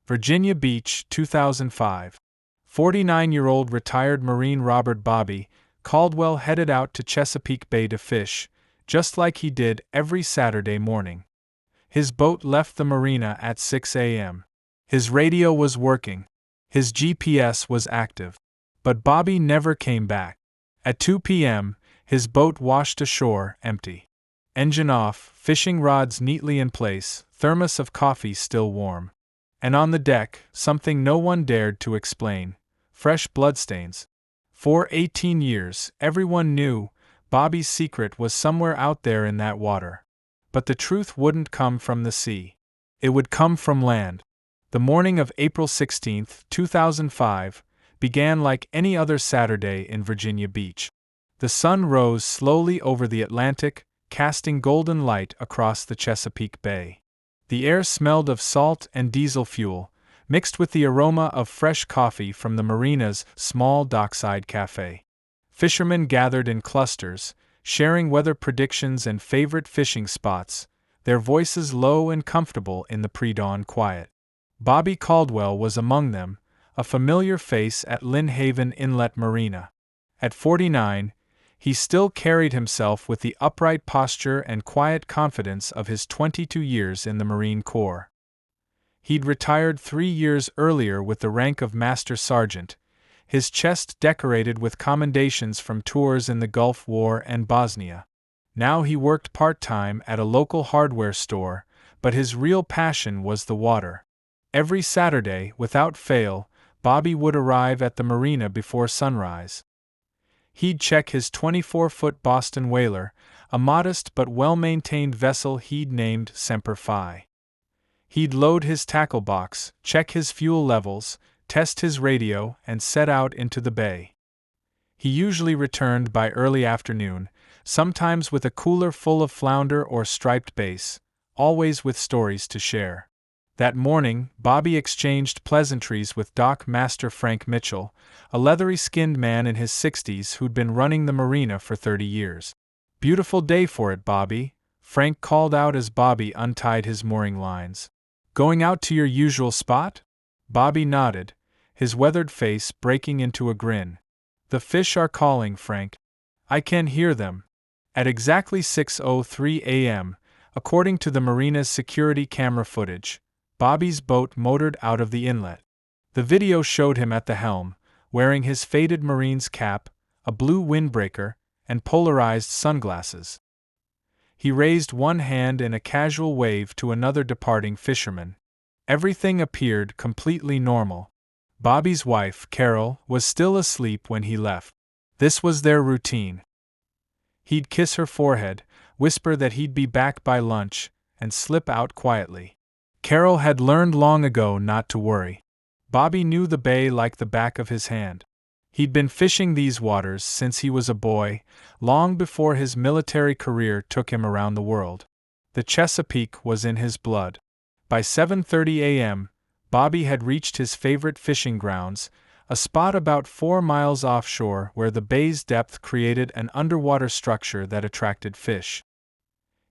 Virginia Beach, 2005. 49-year-old retired Marine Robert Bobby Caldwell headed out to Chesapeake Bay to fish, just like he did every Saturday morning. His boat left the marina at 6 a.m. His radio was working. His GPS was active. But Bobby never came back. At 2 p.m., his boat washed ashore empty. Engine off, fishing rods neatly in place, thermos of coffee still warm. And on the deck, something no one dared to explain: fresh bloodstains. For 18 years, everyone knew Bobby's secret was somewhere out there in that water. But the truth wouldn't come from the sea. It would come from land. The morning of April 16, 2005, began like any other Saturday in Virginia Beach. The sun rose slowly over the Atlantic, casting golden light across the Chesapeake Bay. The air smelled of salt and diesel fuel, mixed with the aroma of fresh coffee from the marina's small dockside cafe. Fishermen gathered in clusters, sharing weather predictions and favorite fishing spots, their voices low and comfortable in the pre-dawn quiet. Bobby Caldwell was among them, a familiar face at Lynnhaven Inlet Marina. At 49, he still carried himself with the upright posture and quiet confidence of his 22 years in the Marine Corps. He'd retired 3 years earlier with the rank of Master Sergeant, his chest decorated with commendations from tours in the Gulf War and Bosnia. Now he worked part-time at a local hardware store, but his real passion was the water. Every Saturday, without fail, Bobby would arrive at the marina before sunrise. He'd check his 24-foot Boston whaler, a modest but well-maintained vessel he'd named Semper Fi. He'd load his tackle box, check his fuel levels, test his radio, and set out into the bay. He usually returned by early afternoon, sometimes with a cooler full of flounder or striped bass, always with stories to share. That morning, Bobby exchanged pleasantries with Dock Master Frank Mitchell, a leathery-skinned man in his 60s who'd been running the marina for 30 years. "Beautiful day for it, Bobby," Frank called out as Bobby untied his mooring lines. "Going out to your usual spot?" Bobby nodded, his weathered face breaking into a grin. "The fish are calling, Frank. I can hear them." At exactly 6:03 a.m., according to the marina's security camera footage, Bobby's boat motored out of the inlet. The video showed him at the helm, wearing his faded Marine's cap, a blue windbreaker, and polarized sunglasses. He raised one hand in a casual wave to another departing fisherman. Everything appeared completely normal. Bobby's wife, Carol, was still asleep when he left. This was their routine. He'd kiss her forehead, whisper that he'd be back by lunch, and slip out quietly. Carol had learned long ago not to worry. Bobby knew the bay like the back of his hand. He'd been fishing these waters since he was a boy, long before his military career took him around the world. The Chesapeake was in his blood. By 7:30 a.m., Bobby had reached his favorite fishing grounds, a spot about 4 miles offshore where the bay's depth created an underwater structure that attracted fish.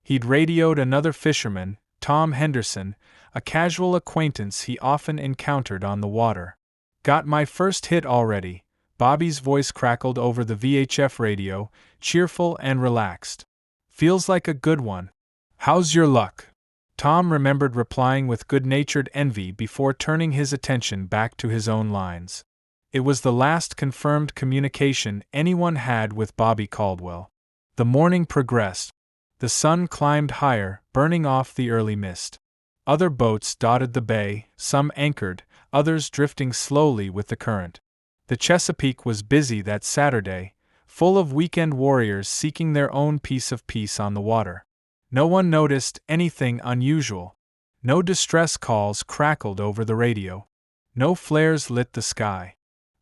He'd radioed another fisherman, Tom Henderson, a casual acquaintance he often encountered on the water. "Got my first hit already," Bobby's voice crackled over the VHF radio, cheerful and relaxed. "Feels like a good one. How's your luck?" Tom remembered replying with good-natured envy before turning his attention back to his own lines. It was the last confirmed communication anyone had with Bobby Caldwell. The morning progressed. The sun climbed higher, burning off the early mist. Other boats dotted the bay, some anchored, others drifting slowly with the current. The Chesapeake was busy that Saturday, full of weekend warriors seeking their own piece of peace on the water. No one noticed anything unusual. No distress calls crackled over the radio. No flares lit the sky.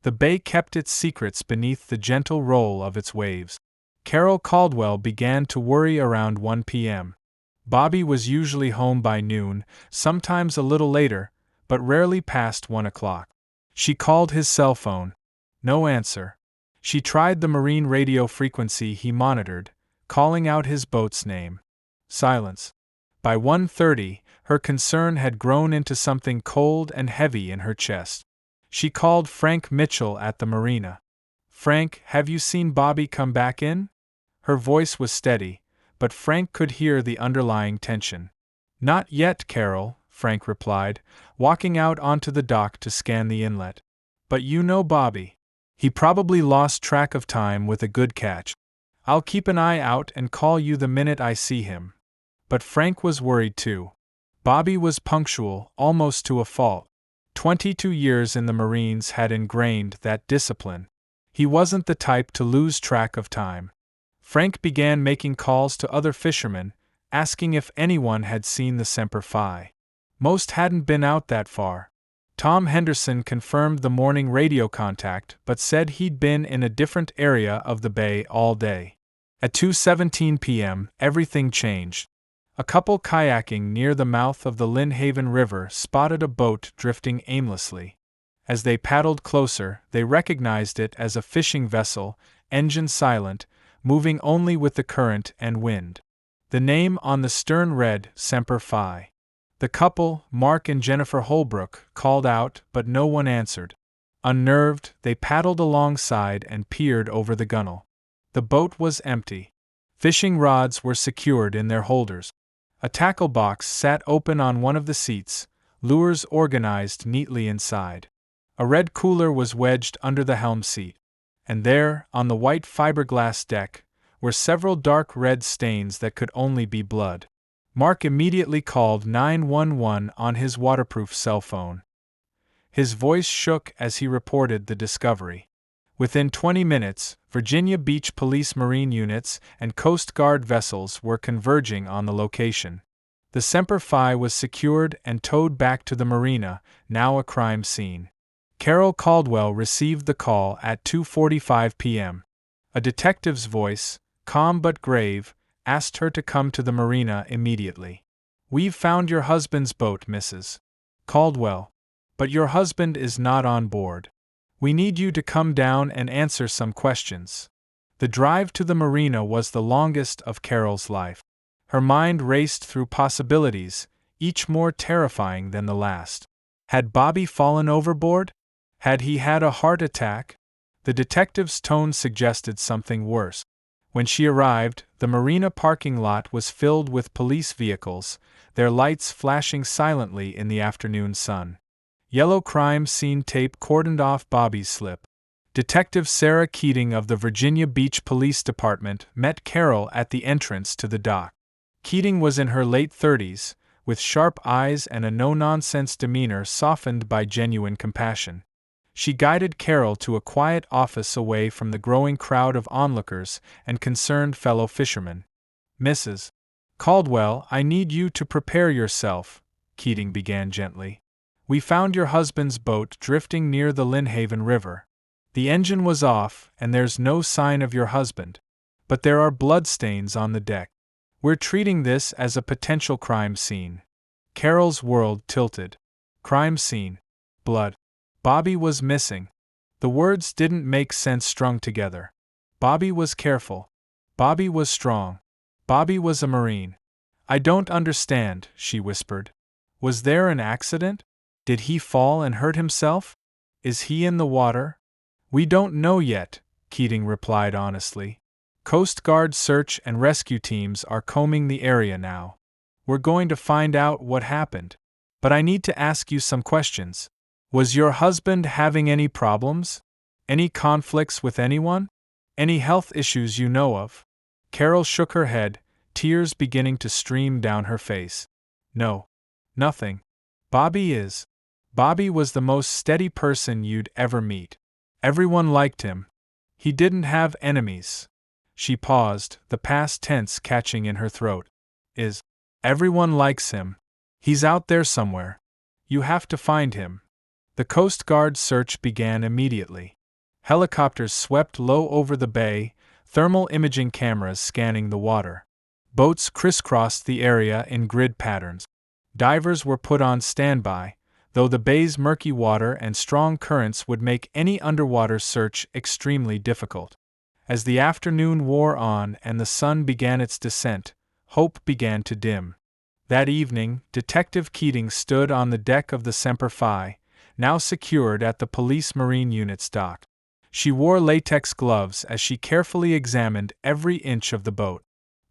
The bay kept its secrets beneath the gentle roll of its waves. Carol Caldwell began to worry around 1 p.m. Bobby was usually home by noon, sometimes a little later, but rarely past 1 o'clock. She called his cell phone. No answer. She tried the marine radio frequency he monitored, calling out his boat's name. Silence. By 1:30, Her concern had grown into something cold and heavy in her chest. She called Frank Mitchell at the marina. "Frank, have you seen Bobby come back in?" Her voice was steady, but Frank could hear the underlying tension. "Not yet, Carol," Frank replied, walking out onto the dock to scan the inlet. "But you know Bobby. He probably lost track of time with a good catch. I'll keep an eye out and call you the minute I see him." But Frank was worried too. Bobby was punctual, almost to a fault. 22 years in the Marines had ingrained that discipline. He wasn't the type to lose track of time. Frank began making calls to other fishermen, asking if anyone had seen the Semper Fi. Most hadn't been out that far. Tom Henderson confirmed the morning radio contact but said he'd been in a different area of the bay all day. At 2:17 p.m., everything changed. A couple kayaking near the mouth of the Lynnhaven River spotted a boat drifting aimlessly. As they paddled closer, they recognized it as a fishing vessel, engine silent, moving only with the current and wind. The name on the stern read Semper Fi. The couple, Mark and Jennifer Holbrook, called out, but no one answered. Unnerved, they paddled alongside and peered over the gunwale. The boat was empty. Fishing rods were secured in their holders. A tackle box sat open on one of the seats, lures organized neatly inside. A red cooler was wedged under the helm seat. And there, on the white fiberglass deck, were several dark red stains that could only be blood. Mark immediately called 911 on his waterproof cell phone. His voice shook as he reported the discovery. Within 20 minutes, Virginia Beach Police Marine units and Coast Guard vessels were converging on the location. The Semper Fi was secured and towed back to the marina, now a crime scene. Carol Caldwell received the call at 2:45 p.m. A detective's voice, calm but grave, asked her to come to the marina immediately. "We've found your husband's boat, Mrs. Caldwell. But your husband is not on board. We need you to come down and answer some questions." The drive to the marina was the longest of Carol's life. Her mind raced through possibilities, each more terrifying than the last. Had Bobby fallen overboard? Had he had a heart attack? The detective's tone suggested something worse. When she arrived, the marina parking lot was filled with police vehicles, their lights flashing silently in the afternoon sun. Yellow crime scene tape cordoned off Bobby's slip. Detective Sarah Keating of the Virginia Beach Police Department met Carol at the entrance to the dock. Keating was in her late 30s, with sharp eyes and a no-nonsense demeanor softened by genuine compassion. She guided Carol to a quiet office away from the growing crowd of onlookers and concerned fellow fishermen. "Mrs. Caldwell, I need you to prepare yourself," Keating began gently. "We found your husband's boat drifting near the Lynnhaven River. The engine was off, and there's no sign of your husband. But there are bloodstains on the deck. We're treating this as a potential crime scene." Carol's world tilted. Crime scene. Blood. Bobby was missing. The words didn't make sense strung together. Bobby was careful. Bobby was strong. Bobby was a Marine. "I don't understand," she whispered. "Was there an accident? Did he fall and hurt himself? Is he in the water?" "We don't know yet," Keating replied honestly. "Coast Guard search and rescue teams are combing the area now. We're going to find out what happened. But I need to ask you some questions. Was your husband having any problems? Any conflicts with anyone? Any health issues you know of?" Carol shook her head, tears beginning to stream down her face. "No. Nothing. Bobby was the most steady person you'd ever meet. Everyone liked him. He didn't have enemies." She paused, the past tense catching in her throat. Everyone likes him. He's out there somewhere. You have to find him." The Coast Guard search began immediately. Helicopters swept low over the bay, thermal imaging cameras scanning the water. Boats crisscrossed the area in grid patterns. Divers were put on standby, though the bay's murky water and strong currents would make any underwater search extremely difficult. As the afternoon wore on and the sun began its descent, hope began to dim. That evening, Detective Keating stood on the deck of the Semper Fi, now secured at the Police Marine Unit's dock. She wore latex gloves as she carefully examined every inch of the boat.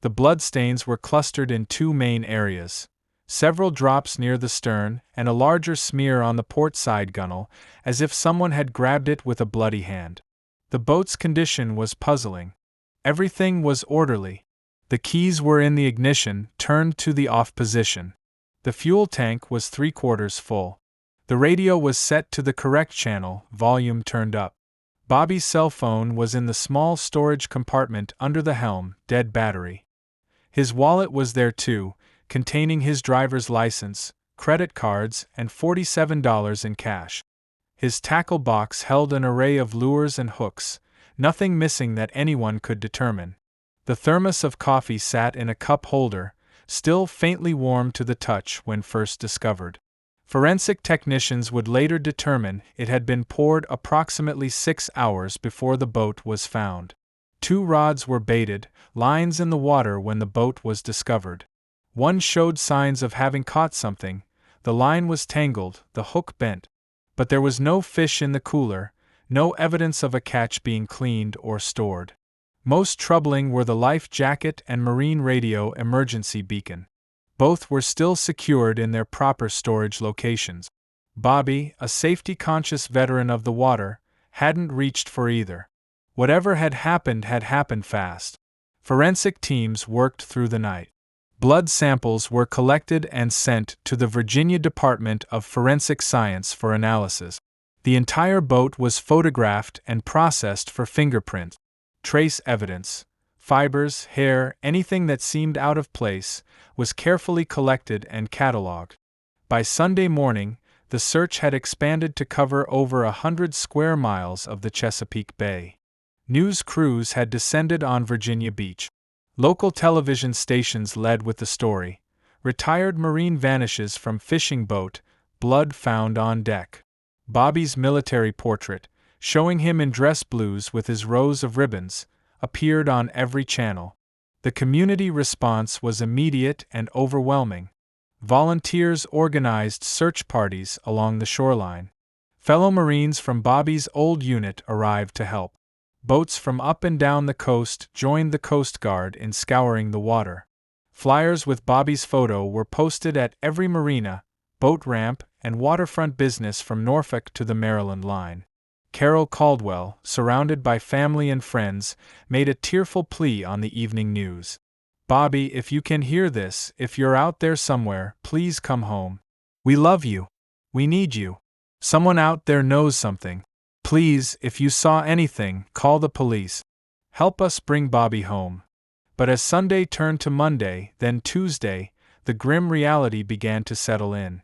The bloodstains were clustered in two main areas: several drops near the stern and a larger smear on the port side gunwale, as if someone had grabbed it with a bloody hand. The boat's condition was puzzling. Everything was orderly. The keys were in the ignition, turned to the off position. The fuel tank was 3/4 full. The radio was set to the correct channel, volume turned up. Bobby's cell phone was in the small storage compartment under the helm, dead battery. His wallet was there too, containing his driver's license, credit cards, and $47 in cash. His tackle box held an array of lures and hooks, nothing missing that anyone could determine. The thermos of coffee sat in a cup holder, still faintly warm to the touch when first discovered. Forensic technicians would later determine it had been poured approximately 6 hours before the boat was found. 2 rods were baited, lines in the water when the boat was discovered. One showed signs of having caught something, the line was tangled, the hook bent. But there was no fish in the cooler, no evidence of a catch being cleaned or stored. Most troubling were the life jacket and marine radio emergency beacon. Both were still secured in their proper storage locations. Bobby, a safety-conscious veteran of the water, hadn't reached for either. Whatever had happened fast. Forensic teams worked through the night. Blood samples were collected and sent to the Virginia Department of Forensic Science for analysis. The entire boat was photographed and processed for fingerprint. Trace evidence, fibers, hair, anything that seemed out of place, was carefully collected and catalogued. By Sunday morning, the search had expanded to cover over 100 square miles of the Chesapeake Bay. News crews had descended on Virginia Beach. Local television stations led with the story: retired Marine vanishes from fishing boat, blood found on deck. Bobby's military portrait, showing him in dress blues with his rows of ribbons, appeared on every channel. The community response was immediate and overwhelming. Volunteers organized search parties along the shoreline. Fellow Marines from Bobby's old unit arrived to help. Boats from up and down the coast joined the Coast Guard in scouring the water. Flyers with Bobby's photo were posted at every marina, boat ramp, and waterfront business from Norfolk to the Maryland line. Carol Caldwell, surrounded by family and friends, made a tearful plea on the evening news. "Bobby, if you can hear this, if you're out there somewhere, please come home. We love you. We need you. Someone out there knows something. Please, if you saw anything, call the police. Help us bring Bobby home." But as Sunday turned to Monday, then Tuesday, the grim reality began to settle in.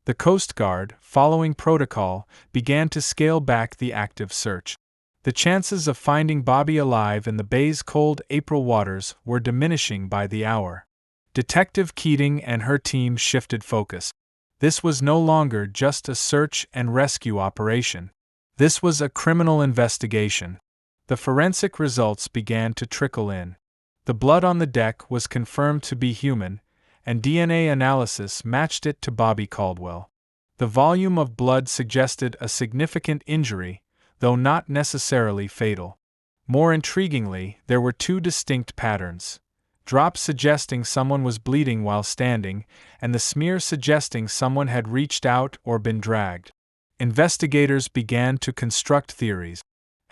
The Coast Guard, following protocol, began to scale back the active search. The chances of finding Bobby alive in the bay's cold April waters were diminishing by the hour. Detective Keating and her team shifted focus. This was no longer just a search and rescue operation. This was a criminal investigation. The forensic results began to trickle in. The blood on the deck was confirmed to be human, and DNA analysis matched it to Bobby Caldwell. The volume of blood suggested a significant injury, though not necessarily fatal. More intriguingly, there were 2 distinct patterns: drops suggesting someone was bleeding while standing, and the smear suggesting someone had reached out or been dragged. Investigators began to construct theories.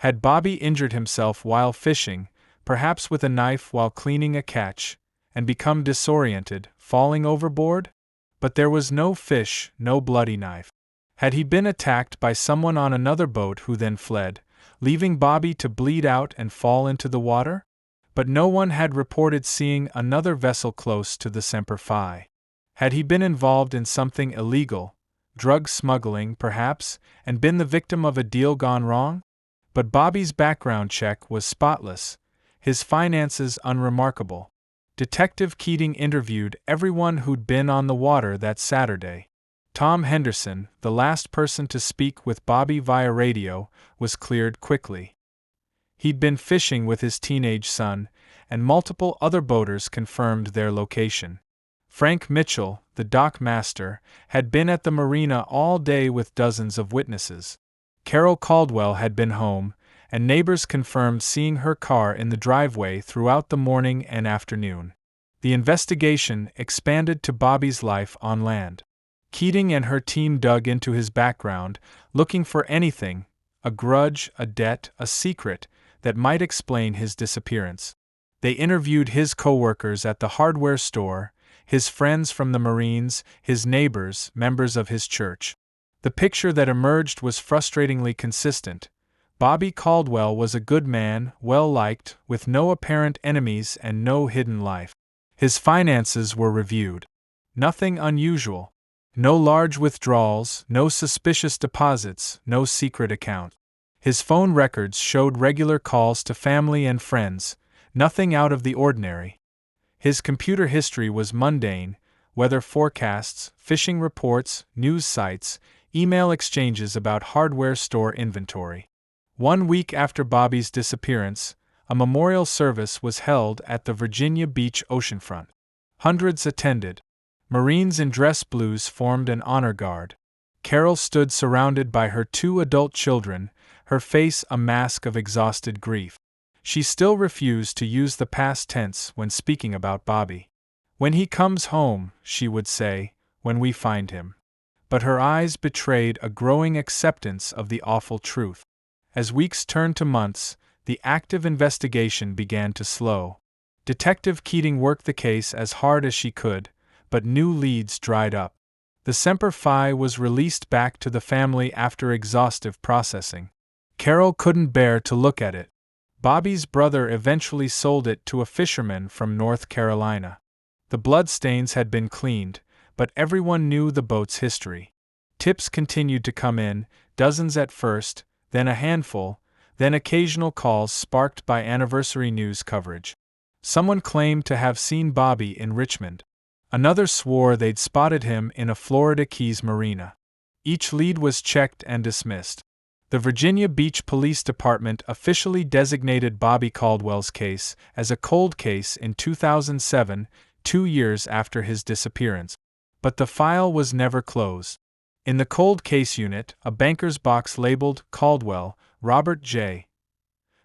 Had Bobby injured himself while fishing, perhaps with a knife while cleaning a catch, and become disoriented, falling overboard? But there was no fish, no bloody knife. Had he been attacked by someone on another boat who then fled, leaving Bobby to bleed out and fall into the water? But no one had reported seeing another vessel close to the Semper Fi. Had he been involved in something illegal, drug smuggling perhaps, and been the victim of a deal gone wrong? But Bobby's background check was spotless, his finances unremarkable. Detective Keating interviewed everyone who'd been on the water that Saturday. Tom Henderson, the last person to speak with Bobby via radio, was cleared quickly. He'd been fishing with his teenage son, and multiple other boaters confirmed their location. Frank Mitchell, the dock master, had been at the marina all day with dozens of witnesses. Carol Caldwell had been home, and neighbors confirmed seeing her car in the driveway throughout the morning and afternoon. The investigation expanded to Bobby's life on land. Keating and her team dug into his background, looking for anything, a grudge, a debt, a secret, that might explain his disappearance. They interviewed his co-workers at the hardware store, his friends from the Marines, his neighbors, members of his church. The picture that emerged was frustratingly consistent. Bobby Caldwell was a good man, well-liked, with no apparent enemies and no hidden life. His finances were reviewed. Nothing unusual. No large withdrawals, no suspicious deposits, no secret account. His phone records showed regular calls to family and friends, nothing out of the ordinary. His computer history was mundane: weather forecasts, fishing reports, news sites, email exchanges about hardware store inventory. 1 week after Bobby's disappearance, a memorial service was held at the Virginia Beach oceanfront. Hundreds attended. Marines in dress blues formed an honor guard. Carol stood surrounded by her 2 adult children, her face a mask of exhausted grief. She still refused to use the past tense when speaking about Bobby. "When he comes home," she would say, "when we find him." But her eyes betrayed a growing acceptance of the awful truth. As weeks turned to months, the active investigation began to slow. Detective Keating worked the case as hard as she could, but new leads dried up. The Semper Fi was released back to the family after exhaustive processing. Carol couldn't bear to look at it. Bobby's brother eventually sold it to a fisherman from North Carolina. The bloodstains had been cleaned, but everyone knew the boat's history. Tips continued to come in, dozens at first, then a handful, then occasional calls sparked by anniversary news coverage. Someone claimed to have seen Bobby in Richmond. Another swore they'd spotted him in a Florida Keys marina. Each lead was checked and dismissed. The Virginia Beach Police Department officially designated Bobby Caldwell's case as a cold case in 2007, 2 years after his disappearance. But the file was never closed. In the cold case unit, a banker's box labeled Caldwell, Robert J.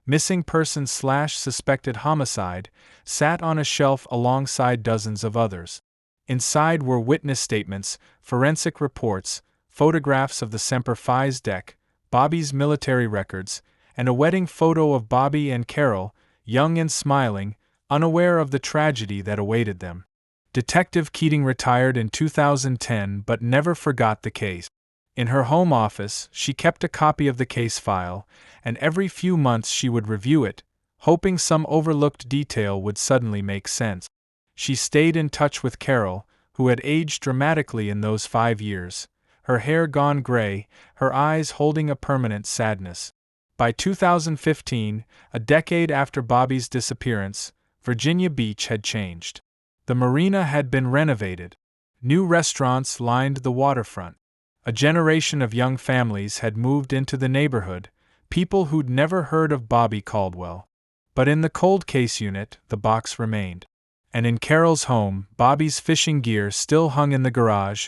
Missing person/suspected homicide sat on a shelf alongside dozens of others. Inside were witness statements, forensic reports, photographs of the Semper Fi's deck, Bobby's military records, and a wedding photo of Bobby and Carol, young and smiling, unaware of the tragedy that awaited them. Detective Keating retired in 2010 but never forgot the case. In her home office, she kept a copy of the case file, and every few months she would review it, hoping some overlooked detail would suddenly make sense. She stayed in touch with Carol, who had aged dramatically in those 5 years, her hair gone gray, her eyes holding a permanent sadness. By 2015, a decade after Bobby's disappearance, Virginia Beach had changed. The marina had been renovated. New restaurants lined the waterfront. A generation of young families had moved into the neighborhood, people who'd never heard of Bobby Caldwell. But in the cold case unit, the box remained. And in Carol's home, Bobby's fishing gear still hung in the garage,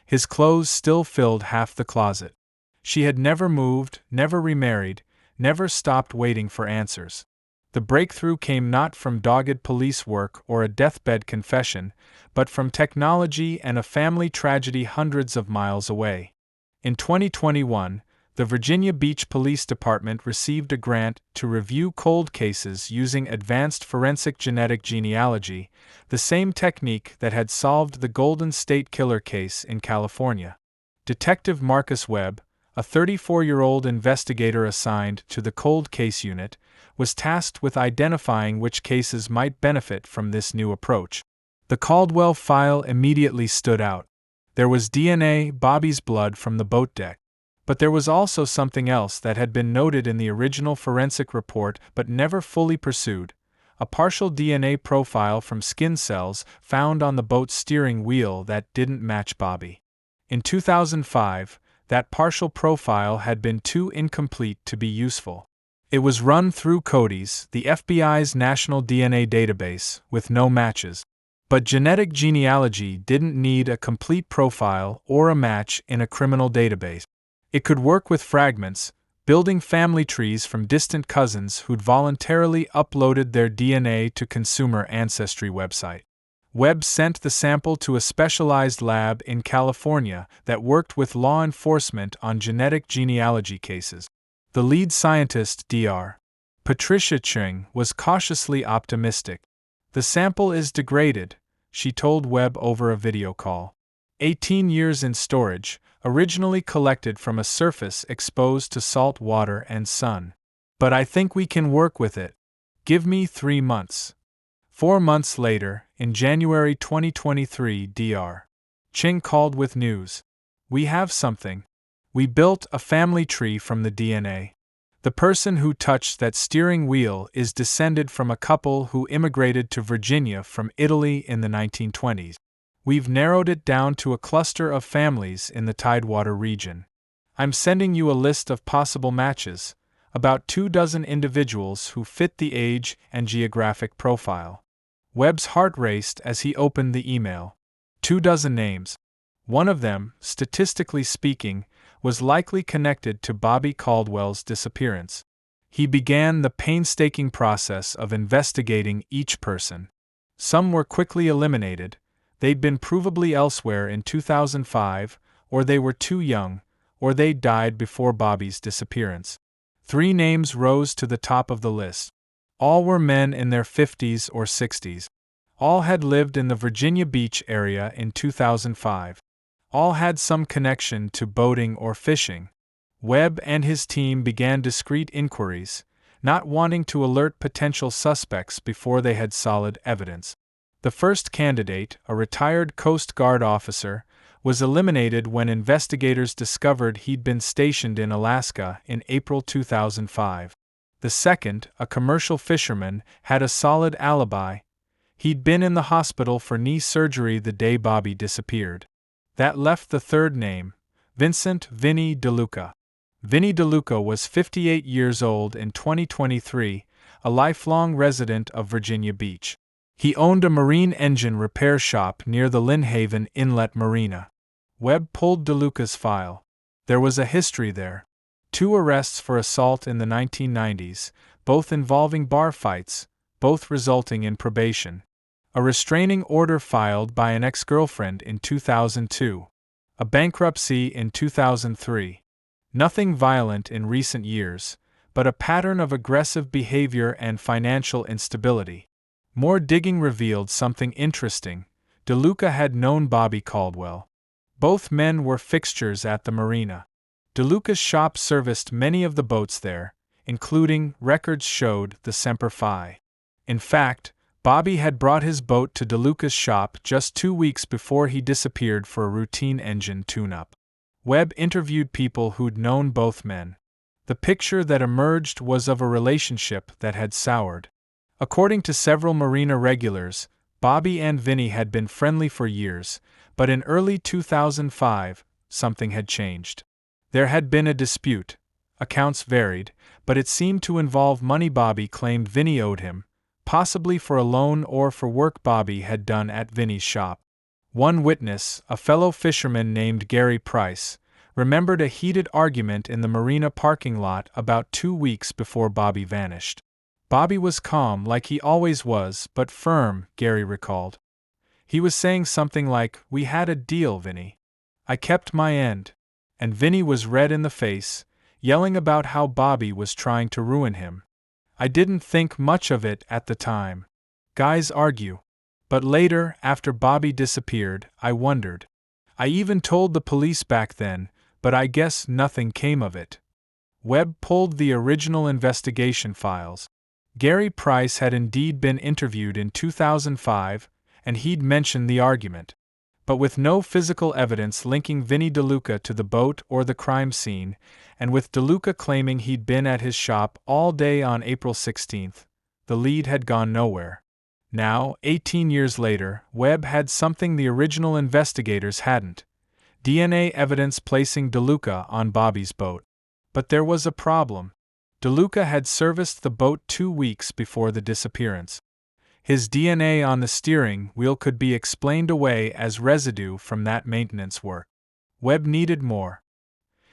his clothes still filled half the closet. She had never moved, never remarried, never stopped waiting for answers. The breakthrough came not from dogged police work or a deathbed confession, but from technology and a family tragedy hundreds of miles away. In 2021, the Virginia Beach Police Department received a grant to review cold cases using advanced forensic genetic genealogy, the same technique that had solved the Golden State Killer case in California. Detective Marcus Webb, a 34-year-old investigator assigned to the cold case unit, was tasked with identifying which cases might benefit from this new approach. The Caldwell file immediately stood out. There was DNA, Bobby's blood from the boat deck. But there was also something else that had been noted in the original forensic report but never fully pursued: a partial DNA profile from skin cells found on the boat's steering wheel that didn't match Bobby. In 2005, that partial profile had been too incomplete to be useful. It was run through CODIS, the FBI's national DNA database, with no matches. But genetic genealogy didn't need a complete profile or a match in a criminal database. It could work with fragments, building family trees from distant cousins who'd voluntarily uploaded their DNA to consumer ancestry website. Webb sent the sample to a specialized lab in California that worked with law enforcement on genetic genealogy cases. The lead scientist, Dr. Patricia Cheng, was cautiously optimistic. "The sample is degraded," she told Webb over a video call. 18 years in storage, originally collected from a surface exposed to salt water and sun. "But I think we can work with it. Give me 3 months." 4 months later, in January 2023, Dr. Cheng called with news. "We have something. We built a family tree from the DNA. The person who touched that steering wheel is descended from a couple who immigrated to Virginia from Italy in the 1920s. We've narrowed it down to a cluster of families in the Tidewater region. I'm sending you a list of possible matches, about 24 individuals who fit the age and geographic profile." Webb's heart raced as he opened the email. 24 names. One of them, statistically speaking, was likely connected to Bobby Caldwell's disappearance. He began the painstaking process of investigating each person. Some were quickly eliminated. They'd been provably elsewhere in 2005, or they were too young, or they died before Bobby's disappearance. 3 names rose to the top of the list. All were men in their 50s or 60s. All had lived in the Virginia Beach area in 2005. All had some connection to boating or fishing. Webb and his team began discreet inquiries, not wanting to alert potential suspects before they had solid evidence. The first candidate, a retired Coast Guard officer, was eliminated when investigators discovered he'd been stationed in Alaska in April 2005. The second, a commercial fisherman, had a solid alibi. He'd been in the hospital for knee surgery the day Bobby disappeared. That left the third name, Vincent "Vinny" DeLuca. Vinny DeLuca was 58 years old in 2023, a lifelong resident of Virginia Beach. He owned a marine engine repair shop near the Lynnhaven Inlet Marina. Webb pulled DeLuca's file. There was a history there. 2 arrests for assault in the 1990s, both involving bar fights, both resulting in probation. A restraining order filed by an ex-girlfriend in 2002. A bankruptcy in 2003. Nothing violent in recent years, but a pattern of aggressive behavior and financial instability. More digging revealed something interesting. DeLuca had known Bobby Caldwell. Both men were fixtures at the marina. DeLuca's shop serviced many of the boats there, including, records showed, the Semper Fi. In fact, Bobby had brought his boat to DeLuca's shop just 2 weeks before he disappeared for a routine engine tune-up. Webb interviewed people who'd known both men. The picture that emerged was of a relationship that had soured. According to several marina regulars, Bobby and Vinny had been friendly for years, but in early 2005, something had changed. There had been a dispute. Accounts varied, but it seemed to involve money Bobby claimed Vinny owed him, possibly for a loan or for work Bobby had done at Vinny's shop. One witness, a fellow fisherman named Gary Price, remembered a heated argument in the marina parking lot about 2 weeks before Bobby vanished. Bobby was calm like he always was, but firm, Gary recalled. He was saying something like, "We had a deal, Vinny. I kept my end." And Vinny was red in the face, yelling about how Bobby was trying to ruin him. "I didn't think much of it at the time." Guys argue. "But later, after Bobby disappeared, I wondered. I even told the police back then, but I guess nothing came of it." Webb pulled the original investigation files. Gary Price had indeed been interviewed in 2005, and he'd mentioned the argument. But with no physical evidence linking Vinny DeLuca to the boat or the crime scene, and with DeLuca claiming he'd been at his shop all day on April 16th, the lead had gone nowhere. Now, 18 years later, Webb had something the original investigators hadn't: DNA evidence placing DeLuca on Bobby's boat. But there was a problem. DeLuca had serviced the boat 2 weeks before the disappearance. His DNA on the steering wheel could be explained away as residue from that maintenance work. Webb needed more.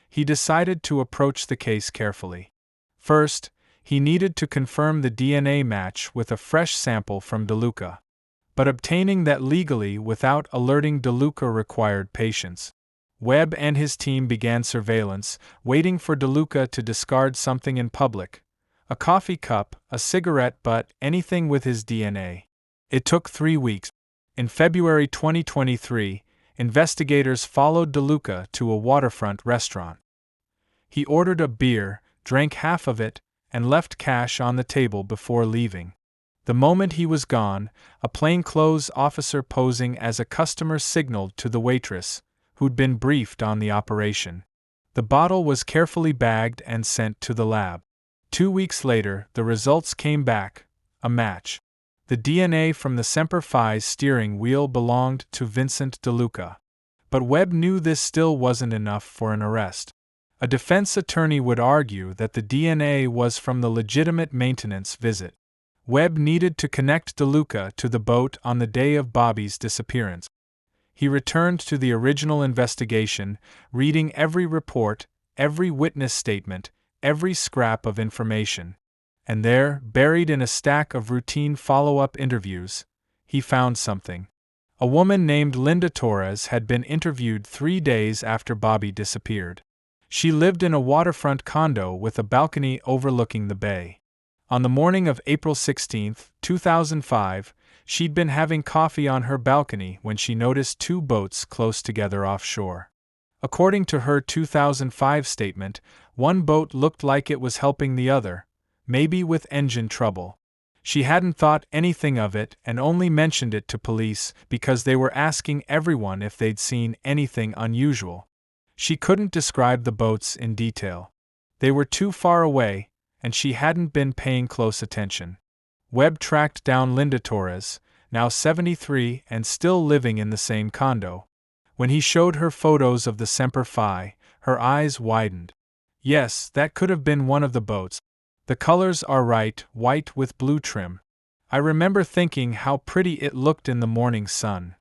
He decided to approach the case carefully. First, he needed to confirm the DNA match with a fresh sample from DeLuca. But obtaining that legally without alerting DeLuca required patience. Webb and his team began surveillance, waiting for DeLuca to discard something in public. A coffee cup, a cigarette, but anything with his DNA. It took 3 weeks. In February 2023, investigators followed DeLuca to a waterfront restaurant. He ordered a beer, drank half of it, and left cash on the table before leaving. The moment he was gone, a plainclothes officer posing as a customer signaled to the waitress, who'd been briefed on the operation. The bottle was carefully bagged and sent to the lab. 2 weeks later, the results came back, a match. The DNA from the Semper Fi's steering wheel belonged to Vincent DeLuca. But Webb knew this still wasn't enough for an arrest. A defense attorney would argue that the DNA was from the legitimate maintenance visit. Webb needed to connect DeLuca to the boat on the day of Bobby's disappearance. He returned to the original investigation, reading every report, every witness statement, every scrap of information. And there, buried in a stack of routine follow-up interviews, he found something. A woman named Linda Torres had been interviewed 3 days after Bobby disappeared. She lived in a waterfront condo with a balcony overlooking the bay. On the morning of April 16, 2005, she'd been having coffee on her balcony when she noticed 2 boats close together offshore. According to her 2005 statement, one boat looked like it was helping the other, maybe with engine trouble. She hadn't thought anything of it and only mentioned it to police because they were asking everyone if they'd seen anything unusual. She couldn't describe the boats in detail. They were too far away, and she hadn't been paying close attention. Webb tracked down Linda Torres, now 73 and still living in the same condo. When he showed her photos of the Semper Fi, her eyes widened. Yes, that could have been one of the boats. The colors are right, white with blue trim. I remember thinking how pretty it looked in the morning sun.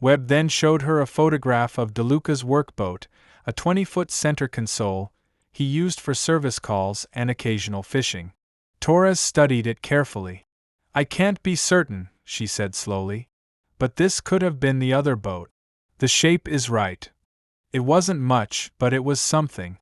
Webb then showed her a photograph of DeLuca's workboat, a 20-foot center console, he used for service calls and occasional fishing. Torres studied it carefully. "I can't be certain," she said slowly. "But this could have been the other boat. The shape is right." It wasn't much, but it was something.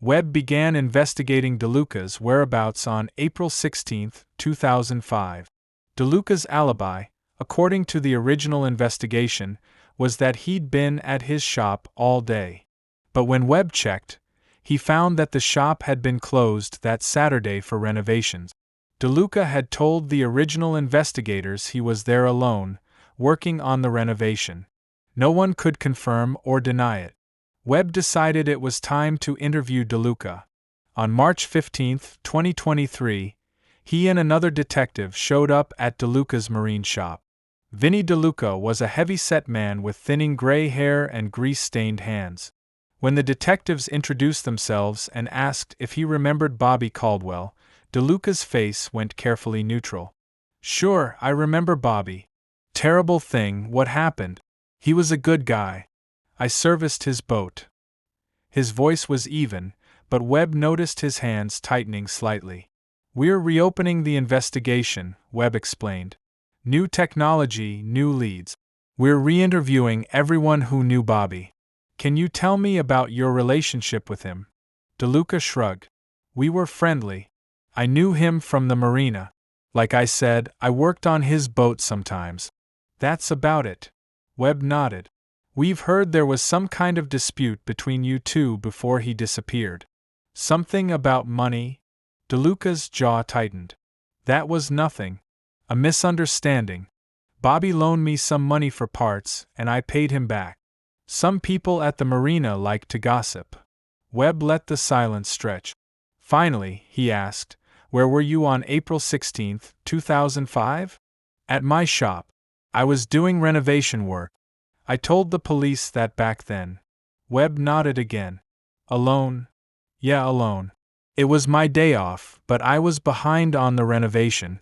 Webb began investigating DeLuca's whereabouts on April 16, 2005. DeLuca's alibi, according to the original investigation, was that he'd been at his shop all day. But when Webb checked, he found that the shop had been closed that Saturday for renovations. DeLuca had told the original investigators he was there alone, working on the renovation. No one could confirm or deny it. Webb decided it was time to interview DeLuca. On March 15, 2023, he and another detective showed up at DeLuca's marine shop. Vinny DeLuca was a heavy-set man with thinning gray hair and grease-stained hands. When the detectives introduced themselves and asked if he remembered Bobby Caldwell, DeLuca's face went carefully neutral. "Sure, I remember Bobby. Terrible thing, what happened? He was a good guy. I serviced his boat." His voice was even, but Webb noticed his hands tightening slightly. "We're reopening the investigation," Webb explained. "New technology, new leads. We're re-interviewing everyone who knew Bobby. Can you tell me about your relationship with him?" DeLuca shrugged. "We were friendly. I knew him from the marina. Like I said, I worked on his boat sometimes. That's about it." Webb nodded. "We've heard there was some kind of dispute between you two before he disappeared. Something about money?" DeLuca's jaw tightened. "That was nothing. A misunderstanding. Bobby loaned me some money for parts, and I paid him back. Some people at the marina like to gossip." Webb let the silence stretch. Finally, he asked, "Where were you on April 16, 2005? "At my shop. I was doing renovation work. I told the police that back then." Webb nodded again. "Alone?" "Yeah, alone. It was my day off, but I was behind on the renovation.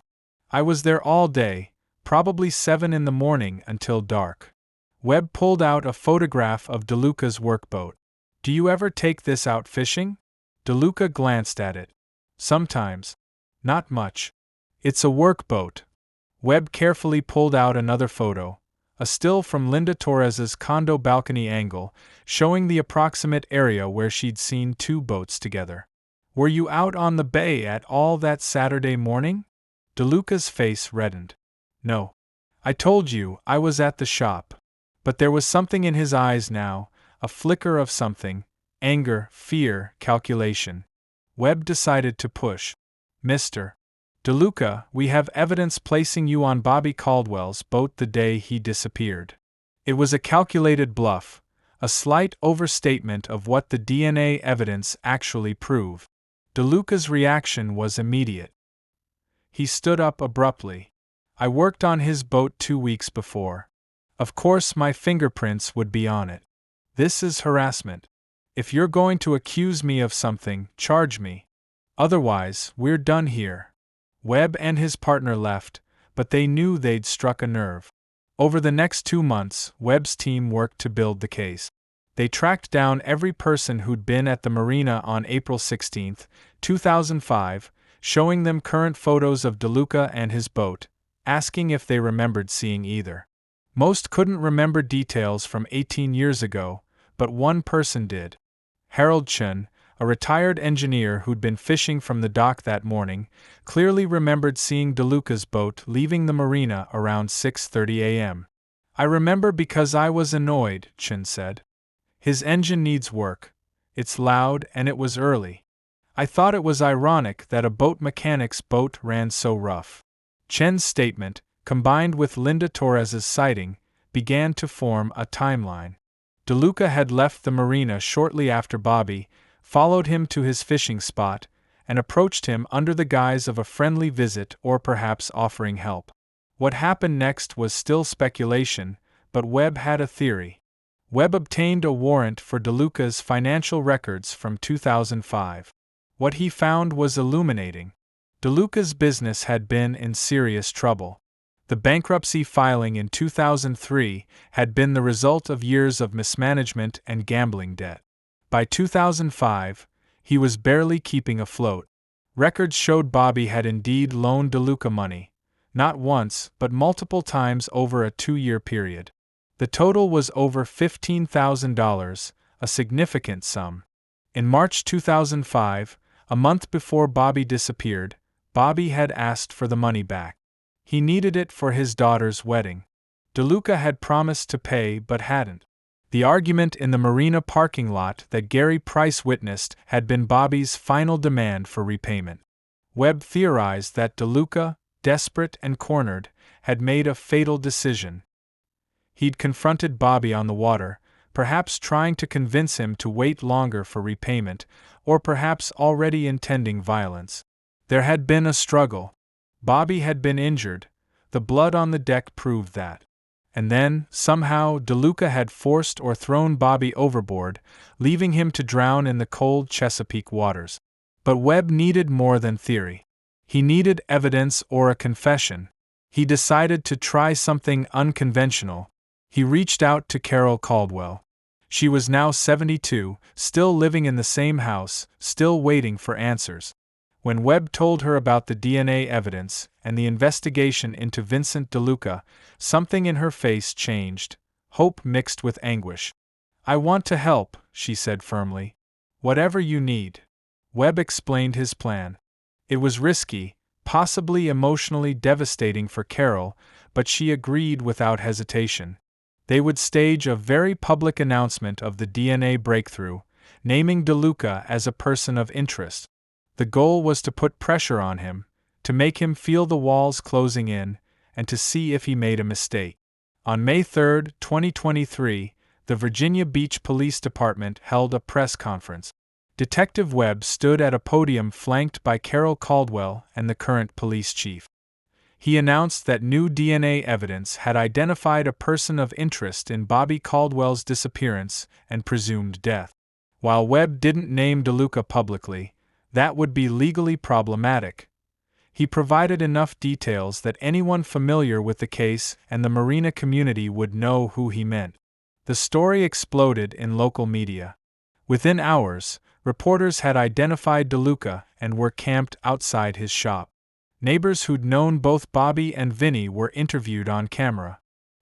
I was there all day, probably 7 in the morning until dark. Webb pulled out a photograph of DeLuca's workboat. "Do you ever take this out fishing?" DeLuca glanced at it. "Sometimes. Not much. It's a workboat." Webb carefully pulled out another photo, a still from Linda Torres's condo balcony angle, showing the approximate area where she'd seen 2 boats together. "Were you out on the bay at all that Saturday morning?" DeLuca's face reddened. "No. I told you I was at the shop." But there was something in his eyes now, a flicker of something: anger, fear, calculation. Webb decided to push. "Mr. DeLuca, we have evidence placing you on Bobby Caldwell's boat the day he disappeared." It was a calculated bluff, a slight overstatement of what the DNA evidence actually proved. DeLuca's reaction was immediate. He stood up abruptly. "I worked on his boat 2 weeks before. Of course my fingerprints would be on it. This is harassment. If you're going to accuse me of something, charge me. Otherwise, we're done here." Webb and his partner left, but they knew they'd struck a nerve. Over the next 2 months, Webb's team worked to build the case. They tracked down every person who'd been at the marina on April 16, 2005, showing them current photos of DeLuca and his boat, asking if they remembered seeing either. Most couldn't remember details from 18 years ago, but one person did. Harold Chun, a retired engineer who'd been fishing from the dock that morning, clearly remembered seeing DeLuca's boat leaving the marina around 6:30 a.m. "I remember because I was annoyed," Chun said. "His engine needs work. It's loud and it was early. I thought it was ironic that a boat mechanic's boat ran so rough." Chen's statement, combined with Linda Torres's sighting, began to form a timeline. DeLuca had left the marina shortly after Bobby, followed him to his fishing spot, and approached him under the guise of a friendly visit or perhaps offering help. What happened next was still speculation, but Webb had a theory. Webb obtained a warrant for DeLuca's financial records from 2005. What he found was illuminating. DeLuca's business had been in serious trouble. The bankruptcy filing in 2003 had been the result of years of mismanagement and gambling debt. By 2005, he was barely keeping afloat. Records showed Bobby had indeed loaned DeLuca money, not once but multiple times over a 2-year period. The total was over $15,000, a significant sum. In March 2005, a month before Bobby disappeared, Bobby had asked for the money back. He needed it for his daughter's wedding. DeLuca had promised to pay but hadn't. The argument in the marina parking lot that Gary Price witnessed had been Bobby's final demand for repayment. Webb theorized that DeLuca, desperate and cornered, had made a fatal decision. He'd confronted Bobby on the water, perhaps trying to convince him to wait longer for repayment, or perhaps already intending violence. There had been a struggle. Bobby had been injured, the blood on the deck proved that. And then, somehow, DeLuca had forced or thrown Bobby overboard, leaving him to drown in the cold Chesapeake waters. But Webb needed more than theory. He needed evidence or a confession. He decided to try something unconventional. He reached out to Carol Caldwell. She was now 72, still living in the same house, still waiting for answers. When Webb told her about the DNA evidence and the investigation into Vincent DeLuca, something in her face changed, hope mixed with anguish. "I want to help," she said firmly. "Whatever you need." Webb explained his plan. It was risky, possibly emotionally devastating for Carol, but she agreed without hesitation. They would stage a very public announcement of the DNA breakthrough, naming DeLuca as a person of interest. The goal was to put pressure on him, to make him feel the walls closing in, and to see if he made a mistake. On May 3, 2023, the Virginia Beach Police Department held a press conference. Detective Webb stood at a podium flanked by Carol Caldwell and the current police chief. He announced that new DNA evidence had identified a person of interest in Bobby Caldwell's disappearance and presumed death. While Webb didn't name DeLuca publicly, that would be legally problematic. He provided enough details that anyone familiar with the case and the marina community would know who he meant. The story exploded in local media. Within hours, reporters had identified DeLuca and were camped outside his shop. Neighbors who'd known both Bobby and Vinny were interviewed on camera.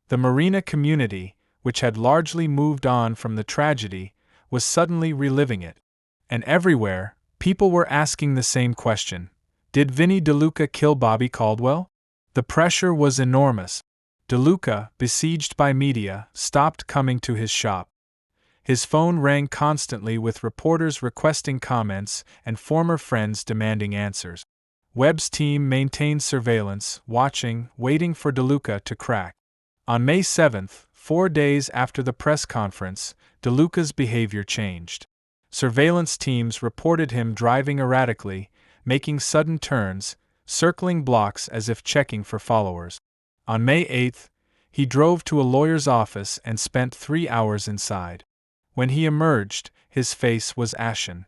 The marina community, which had largely moved on from the tragedy, was suddenly reliving it. And everywhere, people were asking the same question. Did Vinny DeLuca kill Bobby Caldwell? The pressure was enormous. DeLuca, besieged by media, stopped coming to his shop. His phone rang constantly with reporters requesting comments and former friends demanding answers. Webb's team maintained surveillance, watching, waiting for DeLuca to crack. On May 7th, 4 days after the press conference, DeLuca's behavior changed. Surveillance teams reported him driving erratically, making sudden turns, circling blocks as if checking for followers. On May 8th, he drove to a lawyer's office and spent 3 hours inside. When he emerged, his face was ashen.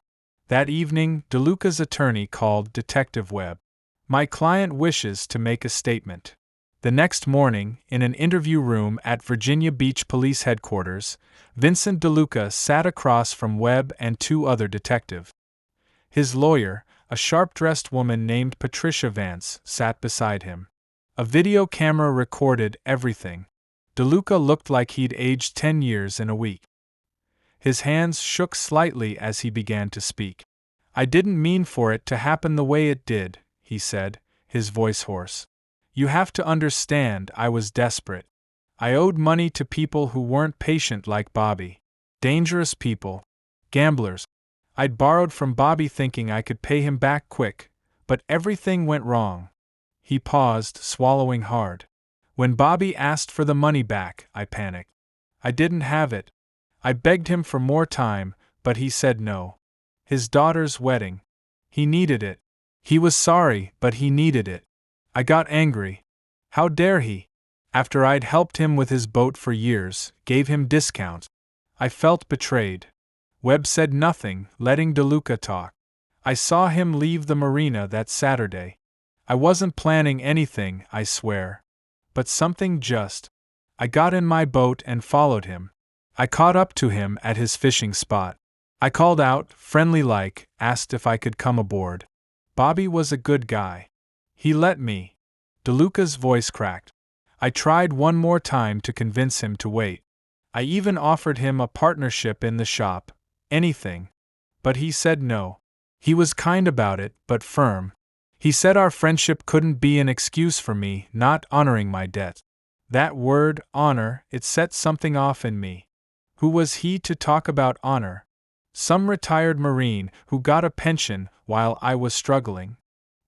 That evening, DeLuca's attorney called Detective Webb. "My client wishes to make a statement." The next morning, in an interview room at Virginia Beach Police Headquarters, Vincent DeLuca sat across from Webb and 2 other detectives. His lawyer, a sharp-dressed woman named Patricia Vance, sat beside him. A video camera recorded everything. DeLuca looked like he'd aged 10 years in a week. His hands shook slightly as he began to speak. "I didn't mean for it to happen the way it did," he said, his voice hoarse. "You have to understand, I was desperate. I owed money to people who weren't patient like Bobby. Dangerous people. Gamblers. I'd borrowed from Bobby thinking I could pay him back quick, but everything went wrong." He paused, swallowing hard. "When Bobby asked for the money back, I panicked. I didn't have it. I begged him for more time, but he said no. His daughter's wedding. He needed it. He was sorry, but he needed it. I got angry. How dare he? After I'd helped him with his boat for years, gave him discounts. I felt betrayed." Webb said nothing, letting DeLuca talk. "I saw him leave the marina that Saturday. I wasn't planning anything, I swear. But something just. I got in my boat and followed him. I caught up to him at his fishing spot. I called out, friendly-like, asked if I could come aboard. Bobby was a good guy. He let me." DeLuca's voice cracked. "I tried one more time to convince him to wait. I even offered him a partnership in the shop, anything. But he said no. He was kind about it, but firm. He said our friendship couldn't be an excuse for me not honoring my debt. That word, honor, it set something off in me. Who was he to talk about honor? Some retired Marine who got a pension while I was struggling.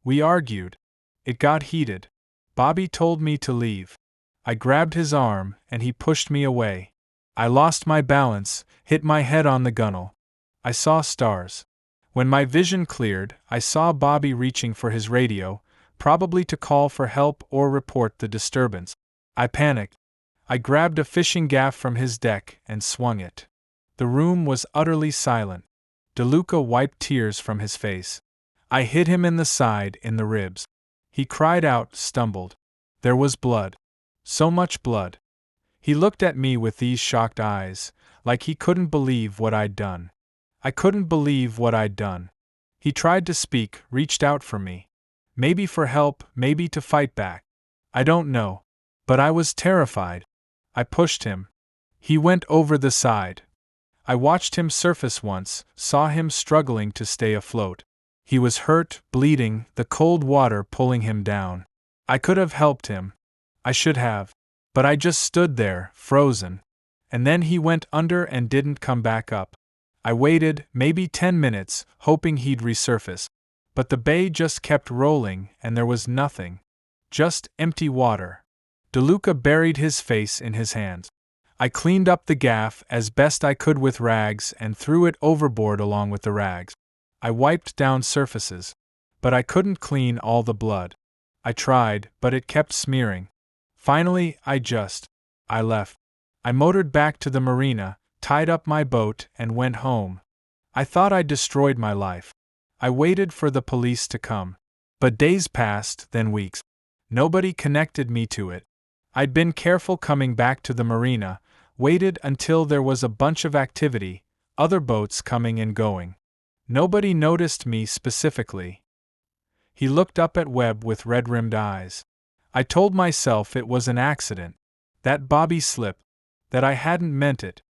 We argued. It got heated. Bobby told me to leave. I grabbed his arm, and he pushed me away. I lost my balance, hit my head on the gunnel. I saw stars. When my vision cleared, I saw Bobby reaching for his radio, probably to call for help or report the disturbance. I panicked. I grabbed a fishing gaff from his deck and swung it. The room was utterly silent. DeLuca wiped tears from his face. I hit him in the side, in the ribs. He cried out, stumbled. There was blood. So much blood. He looked at me with these shocked eyes, like he couldn't believe what I'd done. I couldn't believe what I'd done. He tried to speak, reached out for me. Maybe for help, maybe to fight back. I don't know. But I was terrified. I pushed him. He went over the side. I watched him surface once, saw him struggling to stay afloat. He was hurt, bleeding, the cold water pulling him down. I could have helped him. I should have. But I just stood there, frozen. And then he went under and didn't come back up. I waited, maybe 10 minutes, hoping he'd resurface. But the bay just kept rolling, and there was nothing. Just empty water. DeLuca buried his face in his hands. I cleaned up the gaff as best I could with rags and threw it overboard along with the rags. I wiped down surfaces. But I couldn't clean all the blood. I tried, but it kept smearing. Finally, I left. I motored back to the marina, tied up my boat, and went home. I thought I'd destroyed my life. I waited for the police to come. But days passed, then weeks. Nobody connected me to it. I'd been careful coming back to the marina, waited until there was a bunch of activity, other boats coming and going. Nobody noticed me specifically. He looked up at Webb with red-rimmed eyes. I told myself it was an accident, that Bobby slip, that I hadn't meant it.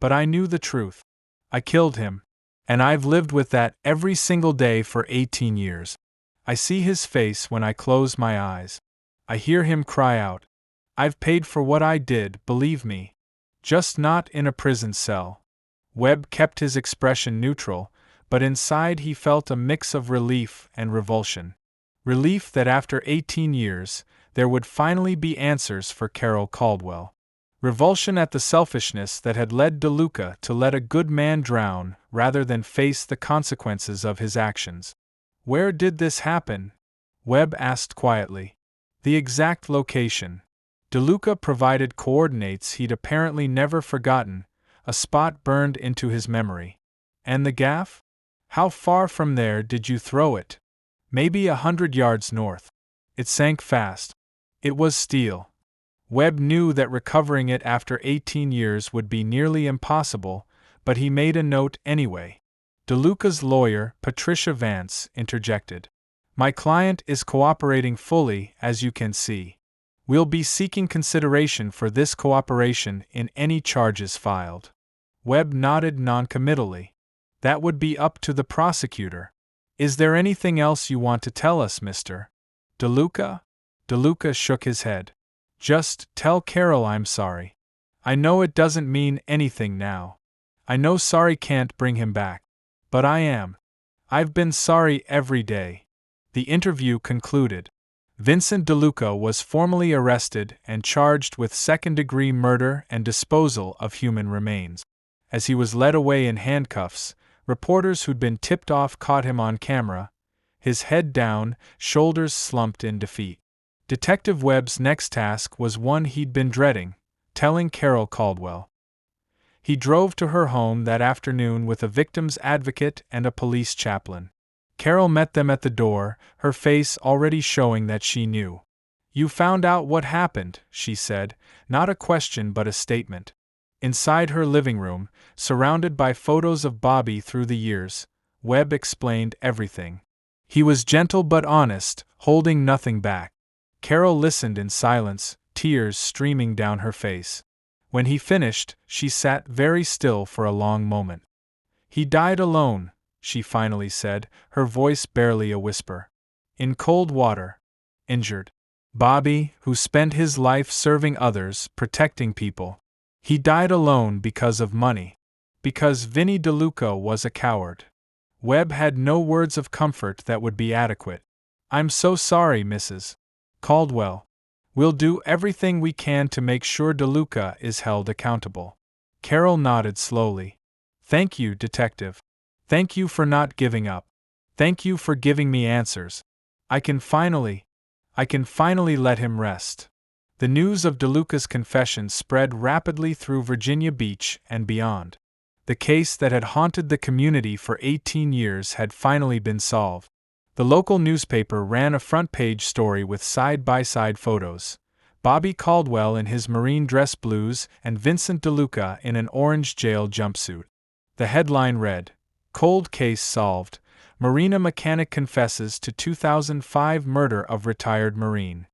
But I knew the truth. I killed him. And I've lived with that every single day for 18 years. I see his face when I close my eyes. I hear him cry out. I've paid for what I did, believe me. Just not in a prison cell. Webb kept his expression neutral, but inside he felt a mix of relief and revulsion. Relief that after 18 years, there would finally be answers for Carol Caldwell. Revulsion at the selfishness that had led DeLuca to let a good man drown rather than face the consequences of his actions. Where did this happen? Webb asked quietly. The exact location. DeLuca provided coordinates he'd apparently never forgotten, a spot burned into his memory. And the gaff? How far from there did you throw it? Maybe 100 yards north. It sank fast. It was steel. Webb knew that recovering it after 18 years would be nearly impossible, but he made a note anyway. DeLuca's lawyer, Patricia Vance, interjected. My client is cooperating fully, as you can see. We'll be seeking consideration for this cooperation in any charges filed. Webb nodded noncommittally. That would be up to the prosecutor. Is there anything else you want to tell us, Mr. DeLuca? DeLuca shook his head. Just tell Carol I'm sorry. I know it doesn't mean anything now. I know sorry can't bring him back. But I am. I've been sorry every day. The interview concluded. Vincent DeLuca was formally arrested and charged with second-degree murder and disposal of human remains. As he was led away in handcuffs, reporters who'd been tipped off caught him on camera, his head down, shoulders slumped in defeat. Detective Webb's next task was one he'd been dreading, telling Carol Caldwell. He drove to her home that afternoon with a victim's advocate and a police chaplain. Carol met them at the door, her face already showing that she knew. You found out what happened, she said, not a question but a statement. Inside her living room, surrounded by photos of Bobby through the years, Webb explained everything. He was gentle but honest, holding nothing back. Carol listened in silence, tears streaming down her face. When he finished, she sat very still for a long moment. He died alone, she finally said, her voice barely a whisper. In cold water. Injured. Bobby, who spent his life serving others, protecting people. He died alone because of money. Because Vinnie DeLuca was a coward. Webb had no words of comfort that would be adequate. I'm so sorry, Mrs. Caldwell. We'll do everything we can to make sure DeLuca is held accountable. Carol nodded slowly. Thank you, Detective. Thank you for not giving up. Thank you for giving me answers. I can finally let him rest. The news of DeLuca's confession spread rapidly through Virginia Beach and beyond. The case that had haunted the community for 18 years had finally been solved. The local newspaper ran a front-page story with side-by-side photos. Bobby Caldwell in his marine dress blues and Vincent DeLuca in an orange jail jumpsuit. The headline read, Cold Case Solved. Marina Mechanic Confesses to 2005 Murder of Retired Marine.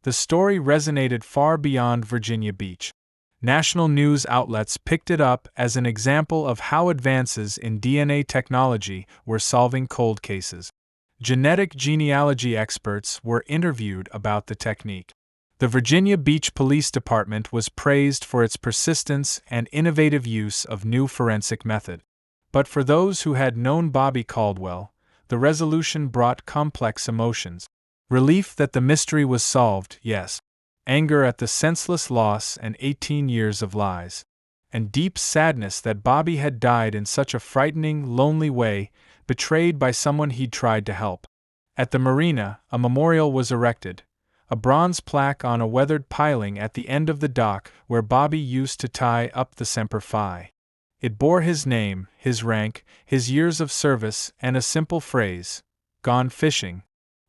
The story resonated far beyond Virginia Beach. National news outlets picked it up as an example of how advances in DNA technology were solving cold cases. Genetic genealogy experts were interviewed about the technique. The Virginia Beach Police Department was praised for its persistence and innovative use of new forensic method. But for those who had known Bobby Caldwell, the resolution brought complex emotions. Relief that the mystery was solved, yes. Anger at the senseless loss and 18 years of lies. And deep sadness that Bobby had died in such a frightening, lonely way, betrayed by someone he'd tried to help. At the marina, a memorial was erected, a bronze plaque on a weathered piling at the end of the dock where Bobby used to tie up the Semper Fi. It bore his name, his rank, his years of service, and a simple phrase, "Gone fishing."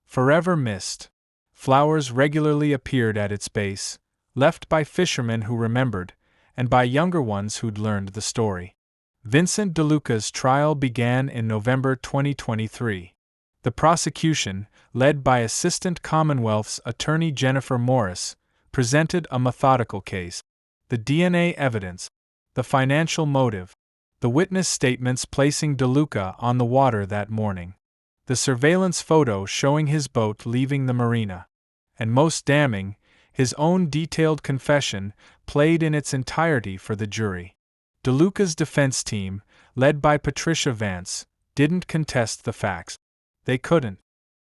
forever missed. Flowers regularly appeared at its base, left by fishermen who remembered, and by younger ones who'd learned the story. Vincent DeLuca's trial began in November 2023. The prosecution, led by Assistant Commonwealth's Attorney Jennifer Morris, presented a methodical case. The DNA evidence, the financial motive, the witness statements placing DeLuca on the water that morning, the surveillance photo showing his boat leaving the marina, and most damning, his own detailed confession, played in its entirety for the jury. DeLuca's defense team, led by Patricia Vance, didn't contest the facts. They couldn't.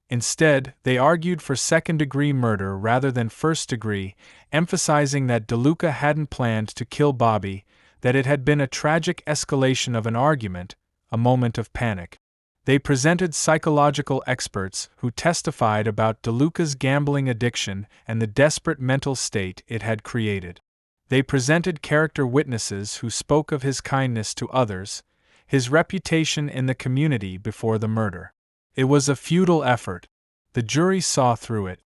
Instead, they argued for second-degree murder rather than first-degree, emphasizing that DeLuca hadn't planned to kill Bobby, that it had been a tragic escalation of an argument, a moment of panic. They presented psychological experts who testified about DeLuca's gambling addiction and the desperate mental state it had created. They presented character witnesses who spoke of his kindness to others, his reputation in the community before the murder. It was a futile effort. The jury saw through it.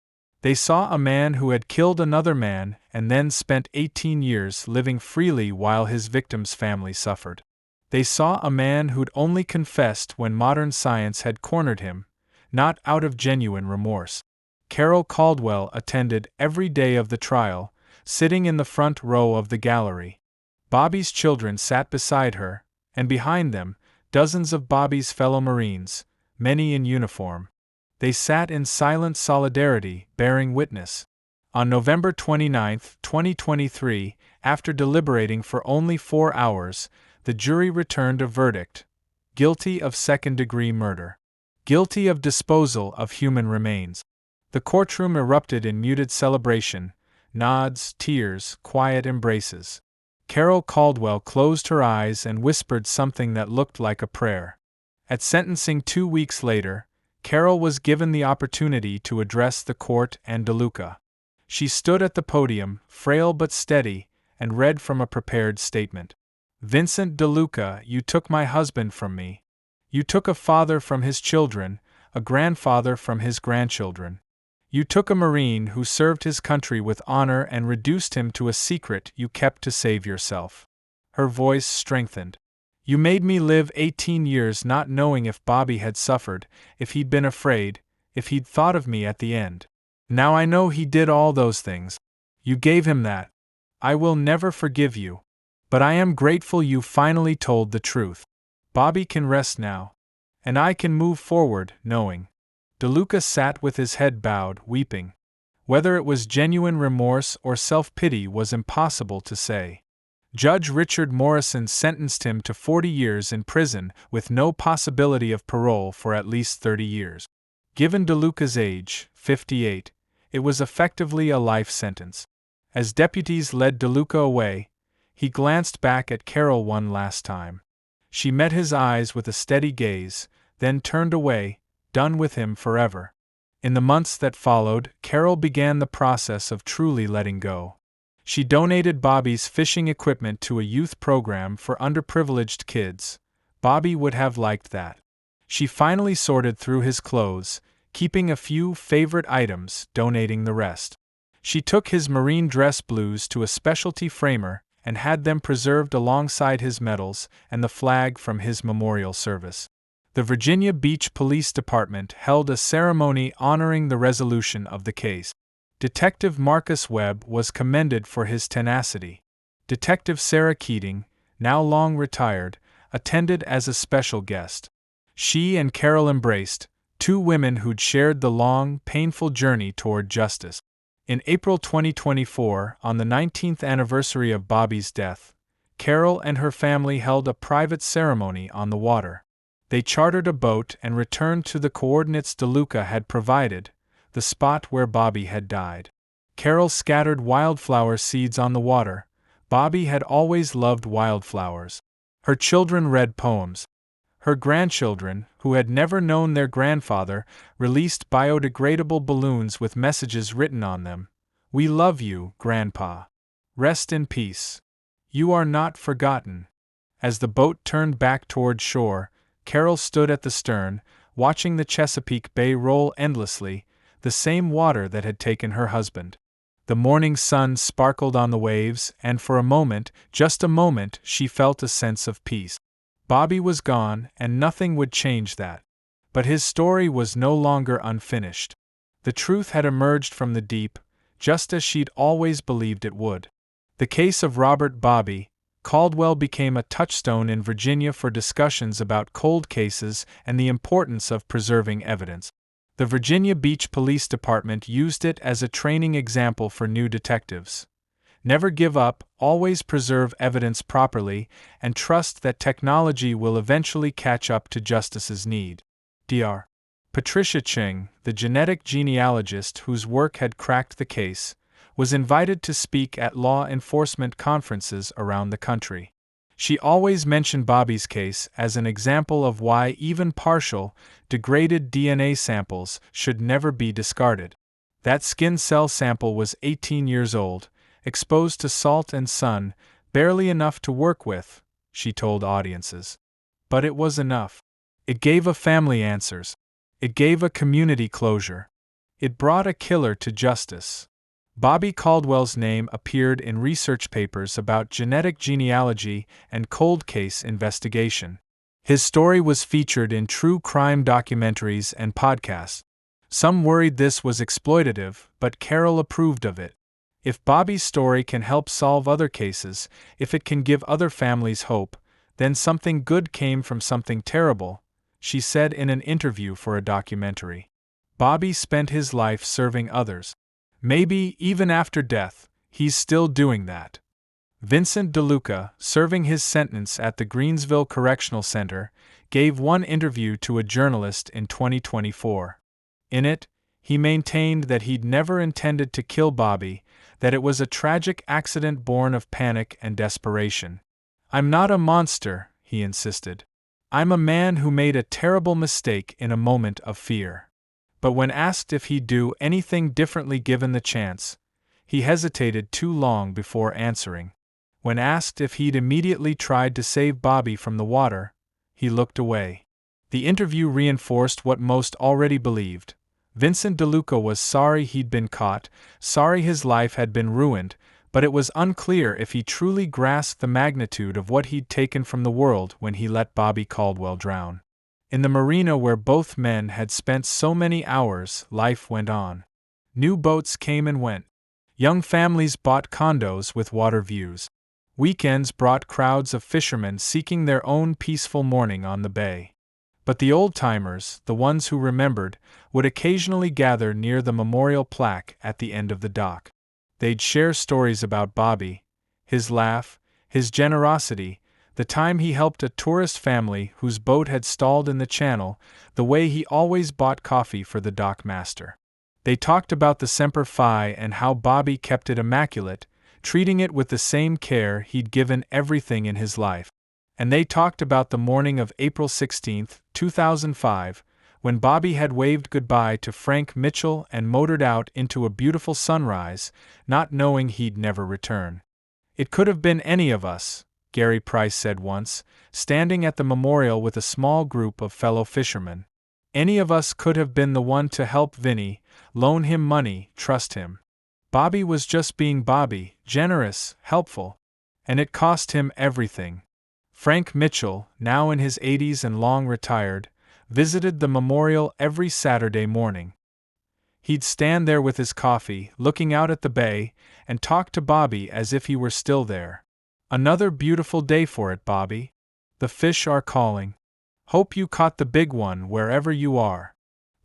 They saw a man who had killed another man and then spent 18 years living freely while his victim's family suffered. They saw a man who'd only confessed when modern science had cornered him, not out of genuine remorse. Carol Caldwell attended every day of the trial, sitting in the front row of the gallery. Bobby's children sat beside her, and behind them, dozens of Bobby's fellow Marines, many in uniform. They sat in silent solidarity, bearing witness. On November 29, 2023, after deliberating for only 4 hours, the jury returned a verdict: guilty of second-degree murder. Guilty of disposal of human remains. The courtroom erupted in muted celebration, nods, tears, quiet embraces. Carol Caldwell closed her eyes and whispered something that looked like a prayer. At sentencing 2 weeks later, Carol was given the opportunity to address the court and DeLuca. She stood at the podium, frail but steady, and read from a prepared statement. Vincent DeLuca, you took my husband from me. You took a father from his children, a grandfather from his grandchildren. You took a Marine who served his country with honor and reduced him to a secret you kept to save yourself. Her voice strengthened. You made me live 18 years not knowing if Bobby had suffered, if he'd been afraid, if he'd thought of me at the end. Now I know he did all those things. You gave him that. I will never forgive you. But I am grateful you finally told the truth. Bobby can rest now. And I can move forward, knowing. DeLuca sat with his head bowed, weeping. Whether it was genuine remorse or self-pity was impossible to say. Judge Richard Morrison sentenced him to 40 years in prison with no possibility of parole for at least 30 years. Given DeLuca's age, 58, it was effectively a life sentence. As deputies led DeLuca away, he glanced back at Carol one last time. She met his eyes with a steady gaze, then turned away, done with him forever. In the months that followed, Carol began the process of truly letting go. She donated Bobby's fishing equipment to a youth program for underprivileged kids. Bobby would have liked that. She finally sorted through his clothes, keeping a few favorite items, donating the rest. She took his marine dress blues to a specialty framer and had them preserved alongside his medals and the flag from his memorial service. The Virginia Beach Police Department held a ceremony honoring the resolution of the case. Detective Marcus Webb was commended for his tenacity. Detective Sarah Keating, now long retired, attended as a special guest. She and Carol embraced, two women who'd shared the long, painful journey toward justice. In April 2024, on the 19th anniversary of Bobby's death, Carol and her family held a private ceremony on the water. They chartered a boat and returned to the coordinates DeLuca had provided, the spot where Bobby had died. Carol scattered wildflower seeds on the water. Bobby had always loved wildflowers. Her children read poems. Her grandchildren, who had never known their grandfather, released biodegradable balloons with messages written on them. We love you, Grandpa. Rest in peace. You are not forgotten. As the boat turned back toward shore, Carol stood at the stern, watching the Chesapeake Bay roll endlessly, the same water that had taken her husband. The morning sun sparkled on the waves, and for a moment, just a moment, she felt a sense of peace. Bobby was gone, and nothing would change that. But his story was no longer unfinished. The truth had emerged from the deep, just as she'd always believed it would. The case of Robert Bobby Caldwell became a touchstone in Virginia for discussions about cold cases and the importance of preserving evidence. The Virginia Beach Police Department used it as a training example for new detectives. Never give up, always preserve evidence properly, and trust that technology will eventually catch up to justice's need. Dr. Patricia Ching, the genetic genealogist whose work had cracked the case, was invited to speak at law enforcement conferences around the country. She always mentioned Bobby's case as an example of why even partial, degraded DNA samples should never be discarded. That skin cell sample was 18 years old, exposed to salt and sun, barely enough to work with, she told audiences. But it was enough. It gave a family answers. It gave a community closure. It brought a killer to justice. Bobby Caldwell's name appeared in research papers about genetic genealogy and cold case investigation. His story was featured in true crime documentaries and podcasts. Some worried this was exploitative, but Carol approved of it. If Bobby's story can help solve other cases, if it can give other families hope, then something good came from something terrible, she said in an interview for a documentary. Bobby spent his life serving others. Maybe, even after death, he's still doing that. Vincent DeLuca, serving his sentence at the Greensville Correctional Center, gave one interview to a journalist in 2024. In it, he maintained that he'd never intended to kill Bobby, that it was a tragic accident born of panic and desperation. "I'm not a monster," he insisted. "I'm a man who made a terrible mistake in a moment of fear." But when asked if he'd do anything differently given the chance, he hesitated too long before answering. When asked if he'd immediately tried to save Bobby from the water, he looked away. The interview reinforced what most already believed. Vincent DeLuca was sorry he'd been caught, sorry his life had been ruined, but it was unclear if he truly grasped the magnitude of what he'd taken from the world when he let Bobby Caldwell drown. In the marina where both men had spent so many hours, life went on. New boats came and went. Young families bought condos with water views. Weekends brought crowds of fishermen seeking their own peaceful morning on the bay. But the old-timers, the ones who remembered, would occasionally gather near the memorial plaque at the end of the dock. They'd share stories about Bobby, his laugh, his generosity, the time he helped a tourist family whose boat had stalled in the channel, the way he always bought coffee for the dock master. They talked about the Semper Fi and how Bobby kept it immaculate, treating it with the same care he'd given everything in his life. And they talked about the morning of April 16, 2005, when Bobby had waved goodbye to Frank Mitchell and motored out into a beautiful sunrise, not knowing he'd never return. "It could have been any of us," Gary Price said once, standing at the memorial with a small group of fellow fishermen. "Any of us could have been the one to help Vinny, loan him money, trust him. Bobby was just being Bobby, generous, helpful. And it cost him everything." Frank Mitchell, now in his 80s and long retired, visited the memorial every Saturday morning. He'd stand there with his coffee, looking out at the bay, and talk to Bobby as if he were still there. "Another beautiful day for it, Bobby. The fish are calling. Hope you caught the big one wherever you are."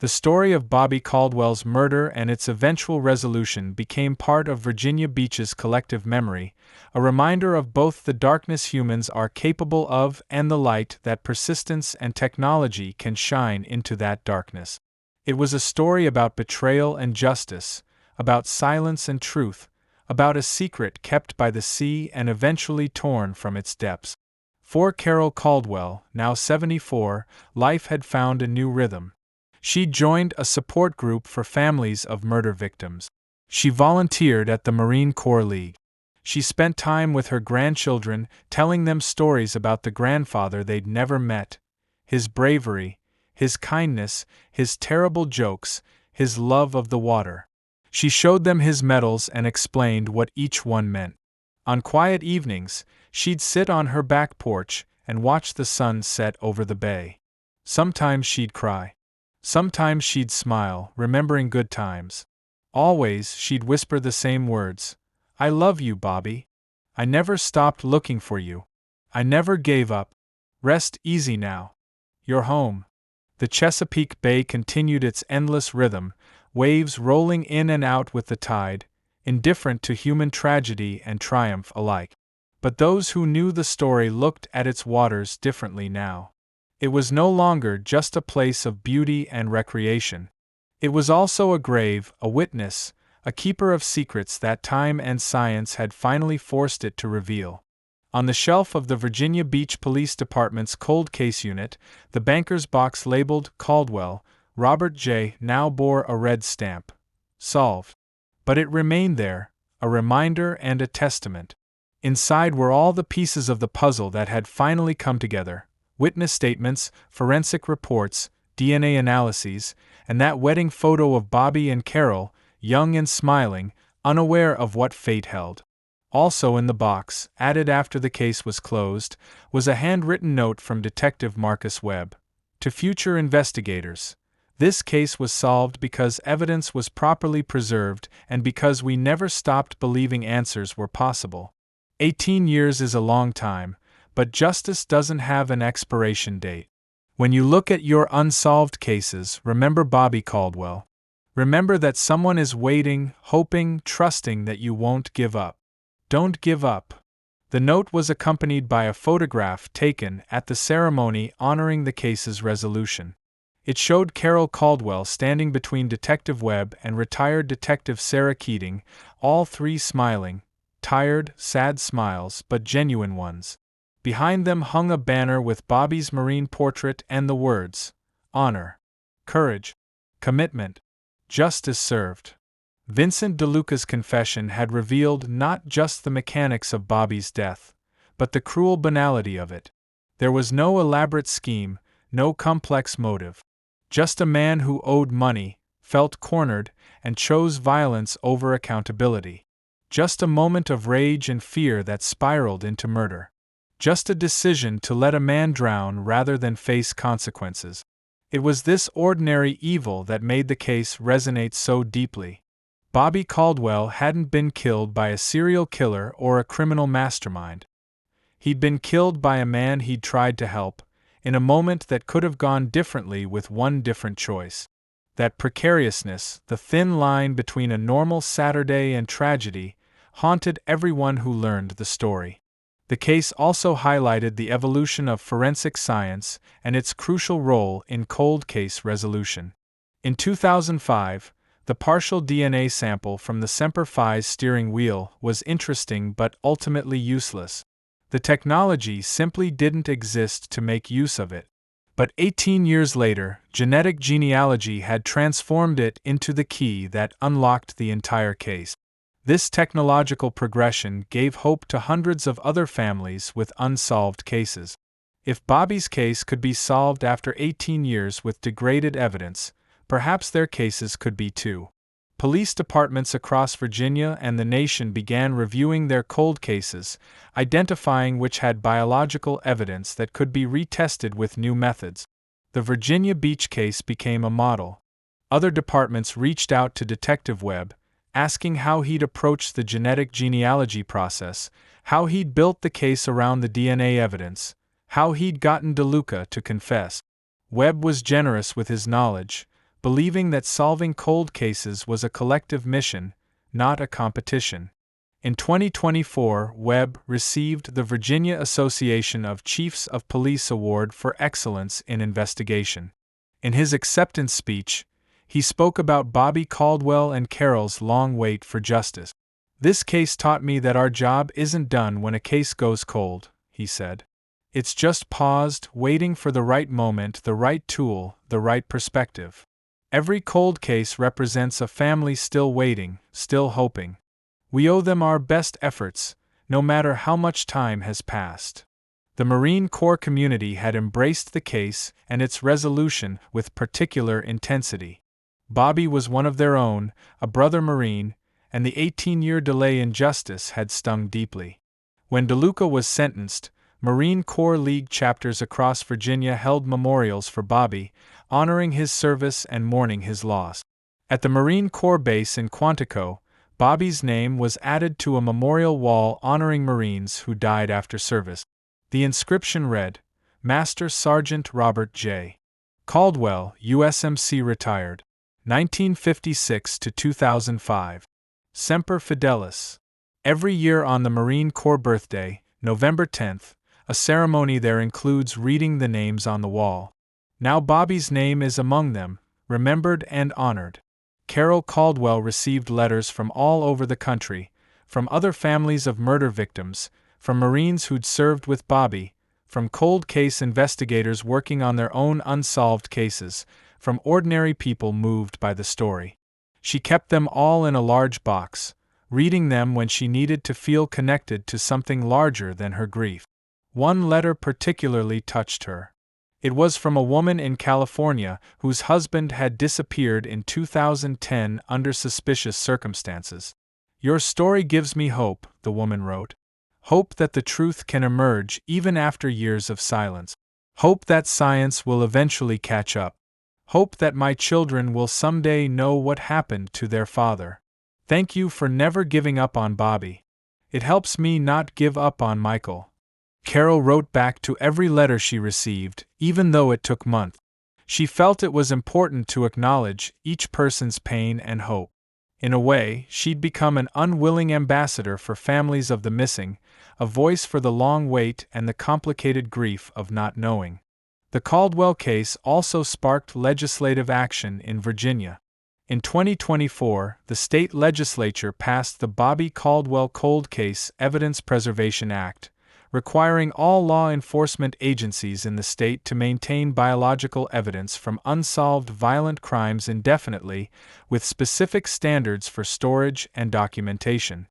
The story of Bobby Caldwell's murder and its eventual resolution became part of Virginia Beach's collective memory, a reminder of both the darkness humans are capable of and the light that persistence and technology can shine into that darkness. It was a story about betrayal and justice, about silence and truth, about a secret kept by the sea and eventually torn from its depths. For Carol Caldwell, now 74, life had found a new rhythm. She joined a support group for families of murder victims. She volunteered at the Marine Corps League. She spent time with her grandchildren, telling them stories about the grandfather they'd never met, his bravery, his kindness, his terrible jokes, his love of the water. She showed them his medals and explained what each one meant. On quiet evenings, she'd sit on her back porch and watch the sun set over the bay. Sometimes she'd cry. Sometimes she'd smile, remembering good times. Always she'd whisper the same words. "I love you, Bobby. I never stopped looking for you. I never gave up. Rest easy now. You're home." The Chesapeake Bay continued its endless rhythm, waves rolling in and out with the tide, indifferent to human tragedy and triumph alike. But those who knew the story looked at its waters differently now. It was no longer just a place of beauty and recreation. It was also a grave, a witness, a keeper of secrets that time and science had finally forced it to reveal. On the shelf of the Virginia Beach Police Department's cold case unit, the banker's box labeled Caldwell, Robert J. now bore a red stamp. Solved. But it remained there, a reminder and a testament. Inside were all the pieces of the puzzle that had finally come together: witness statements, forensic reports, DNA analyses, and that wedding photo of Bobby and Carol, young and smiling, unaware of what fate held. Also in the box, added after the case was closed, was a handwritten note from Detective Marcus Webb. To future investigators: this case was solved because evidence was properly preserved and because we never stopped believing answers were possible. 18 years is a long time, but justice doesn't have an expiration date. When you look at your unsolved cases, remember Bobby Caldwell. Remember that someone is waiting, hoping, trusting that you won't give up. Don't give up. The note was accompanied by a photograph taken at the ceremony honoring the case's resolution. It showed Carol Caldwell standing between Detective Webb and retired Detective Sarah Keating, all three smiling, tired, sad smiles, but genuine ones. Behind them hung a banner with Bobby's marine portrait and the words, "Honor, Courage, Commitment, Justice Served." Vincent DeLuca's confession had revealed not just the mechanics of Bobby's death, but the cruel banality of it. There was no elaborate scheme, no complex motive. Just a man who owed money, felt cornered, and chose violence over accountability. Just a moment of rage and fear that spiraled into murder. Just a decision to let a man drown rather than face consequences. It was this ordinary evil that made the case resonate so deeply. Bobby Caldwell hadn't been killed by a serial killer or a criminal mastermind. He'd been killed by a man he'd tried to help, in a moment that could have gone differently with one different choice. That precariousness, the thin line between a normal Saturday and tragedy, haunted everyone who learned the story. The case also highlighted the evolution of forensic science and its crucial role in cold case resolution. In 2005, the partial DNA sample from the Semper Fi's steering wheel was interesting but ultimately useless. The technology simply didn't exist to make use of it. But 18 years later, genetic genealogy had transformed it into the key that unlocked the entire case. This technological progression gave hope to hundreds of other families with unsolved cases. If Bobby's case could be solved after 18 years with degraded evidence, perhaps their cases could be too. Police departments across Virginia and the nation began reviewing their cold cases, identifying which had biological evidence that could be retested with new methods. The Virginia Beach case became a model. Other departments reached out to Detective Webb, asking how he'd approached the genetic genealogy process, how he'd built the case around the DNA evidence, how he'd gotten DeLuca to confess. Webb was generous with his knowledge, believing that solving cold cases was a collective mission, not a competition. In 2024, Webb received the Virginia Association of Chiefs of Police Award for Excellence in Investigation. In his acceptance speech, he spoke about Bobby Caldwell and Carol's long wait for justice. "This case taught me that our job isn't done when a case goes cold," he said. "It's just paused, waiting for the right moment, the right tool, the right perspective. Every cold case represents a family still waiting, still hoping. We owe them our best efforts, no matter how much time has passed." The Marine Corps community had embraced the case and its resolution with particular intensity. Bobby was one of their own, a brother Marine, and the 18-year delay in justice had stung deeply. When DeLuca was sentenced, Marine Corps League chapters across Virginia held memorials for Bobby, honoring his service and mourning his loss. At the Marine Corps base in Quantico, Bobby's name was added to a memorial wall honoring Marines who died after service. The inscription read, Master Sergeant Robert J. Caldwell, USMC retired. 1956 to 2005. Semper Fidelis. Every year on the Marine Corps birthday, November 10th, a ceremony there includes reading the names on the wall. Now Bobby's name is among them, remembered and honored. Carol Caldwell received letters from all over the country, from other families of murder victims, from Marines who'd served with Bobby, from cold case investigators working on their own unsolved cases, from ordinary people moved by the story. She kept them all in a large box, reading them when she needed to feel connected to something larger than her grief. One letter particularly touched her. It was from a woman in California whose husband had disappeared in 2010 under suspicious circumstances. Your story gives me hope, the woman wrote. Hope that the truth can emerge even after years of silence. Hope that science will eventually catch up. Hope that my children will someday know what happened to their father. Thank you for never giving up on Bobby. It helps me not give up on Michael. Carol wrote back to every letter she received, even though it took months. She felt it was important to acknowledge each person's pain and hope. In a way, she'd become an unwilling ambassador for families of the missing, a voice for the long wait and the complicated grief of not knowing. The Caldwell case also sparked legislative action in Virginia. In 2024, the state legislature passed the Bobby Caldwell Cold Case Evidence Preservation Act, requiring all law enforcement agencies in the state to maintain biological evidence from unsolved violent crimes indefinitely, with specific standards for storage and documentation.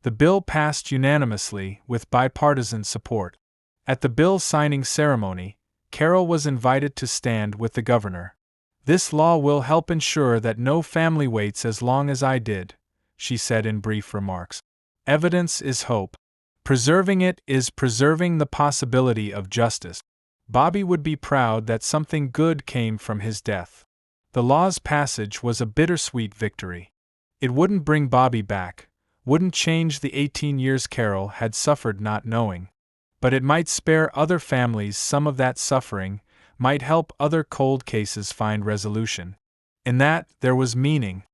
The bill passed unanimously with bipartisan support. At the bill signing ceremony, Carol was invited to stand with the governor. This law will help ensure that no family waits as long as I did, she said in brief remarks. Evidence is hope. Preserving it is preserving the possibility of justice. Bobby would be proud that something good came from his death. The law's passage was a bittersweet victory. It wouldn't bring Bobby back, wouldn't change the 18 years Carol had suffered not knowing. But it might spare other families some of that suffering, might help other cold cases find resolution. In that, there was meaning,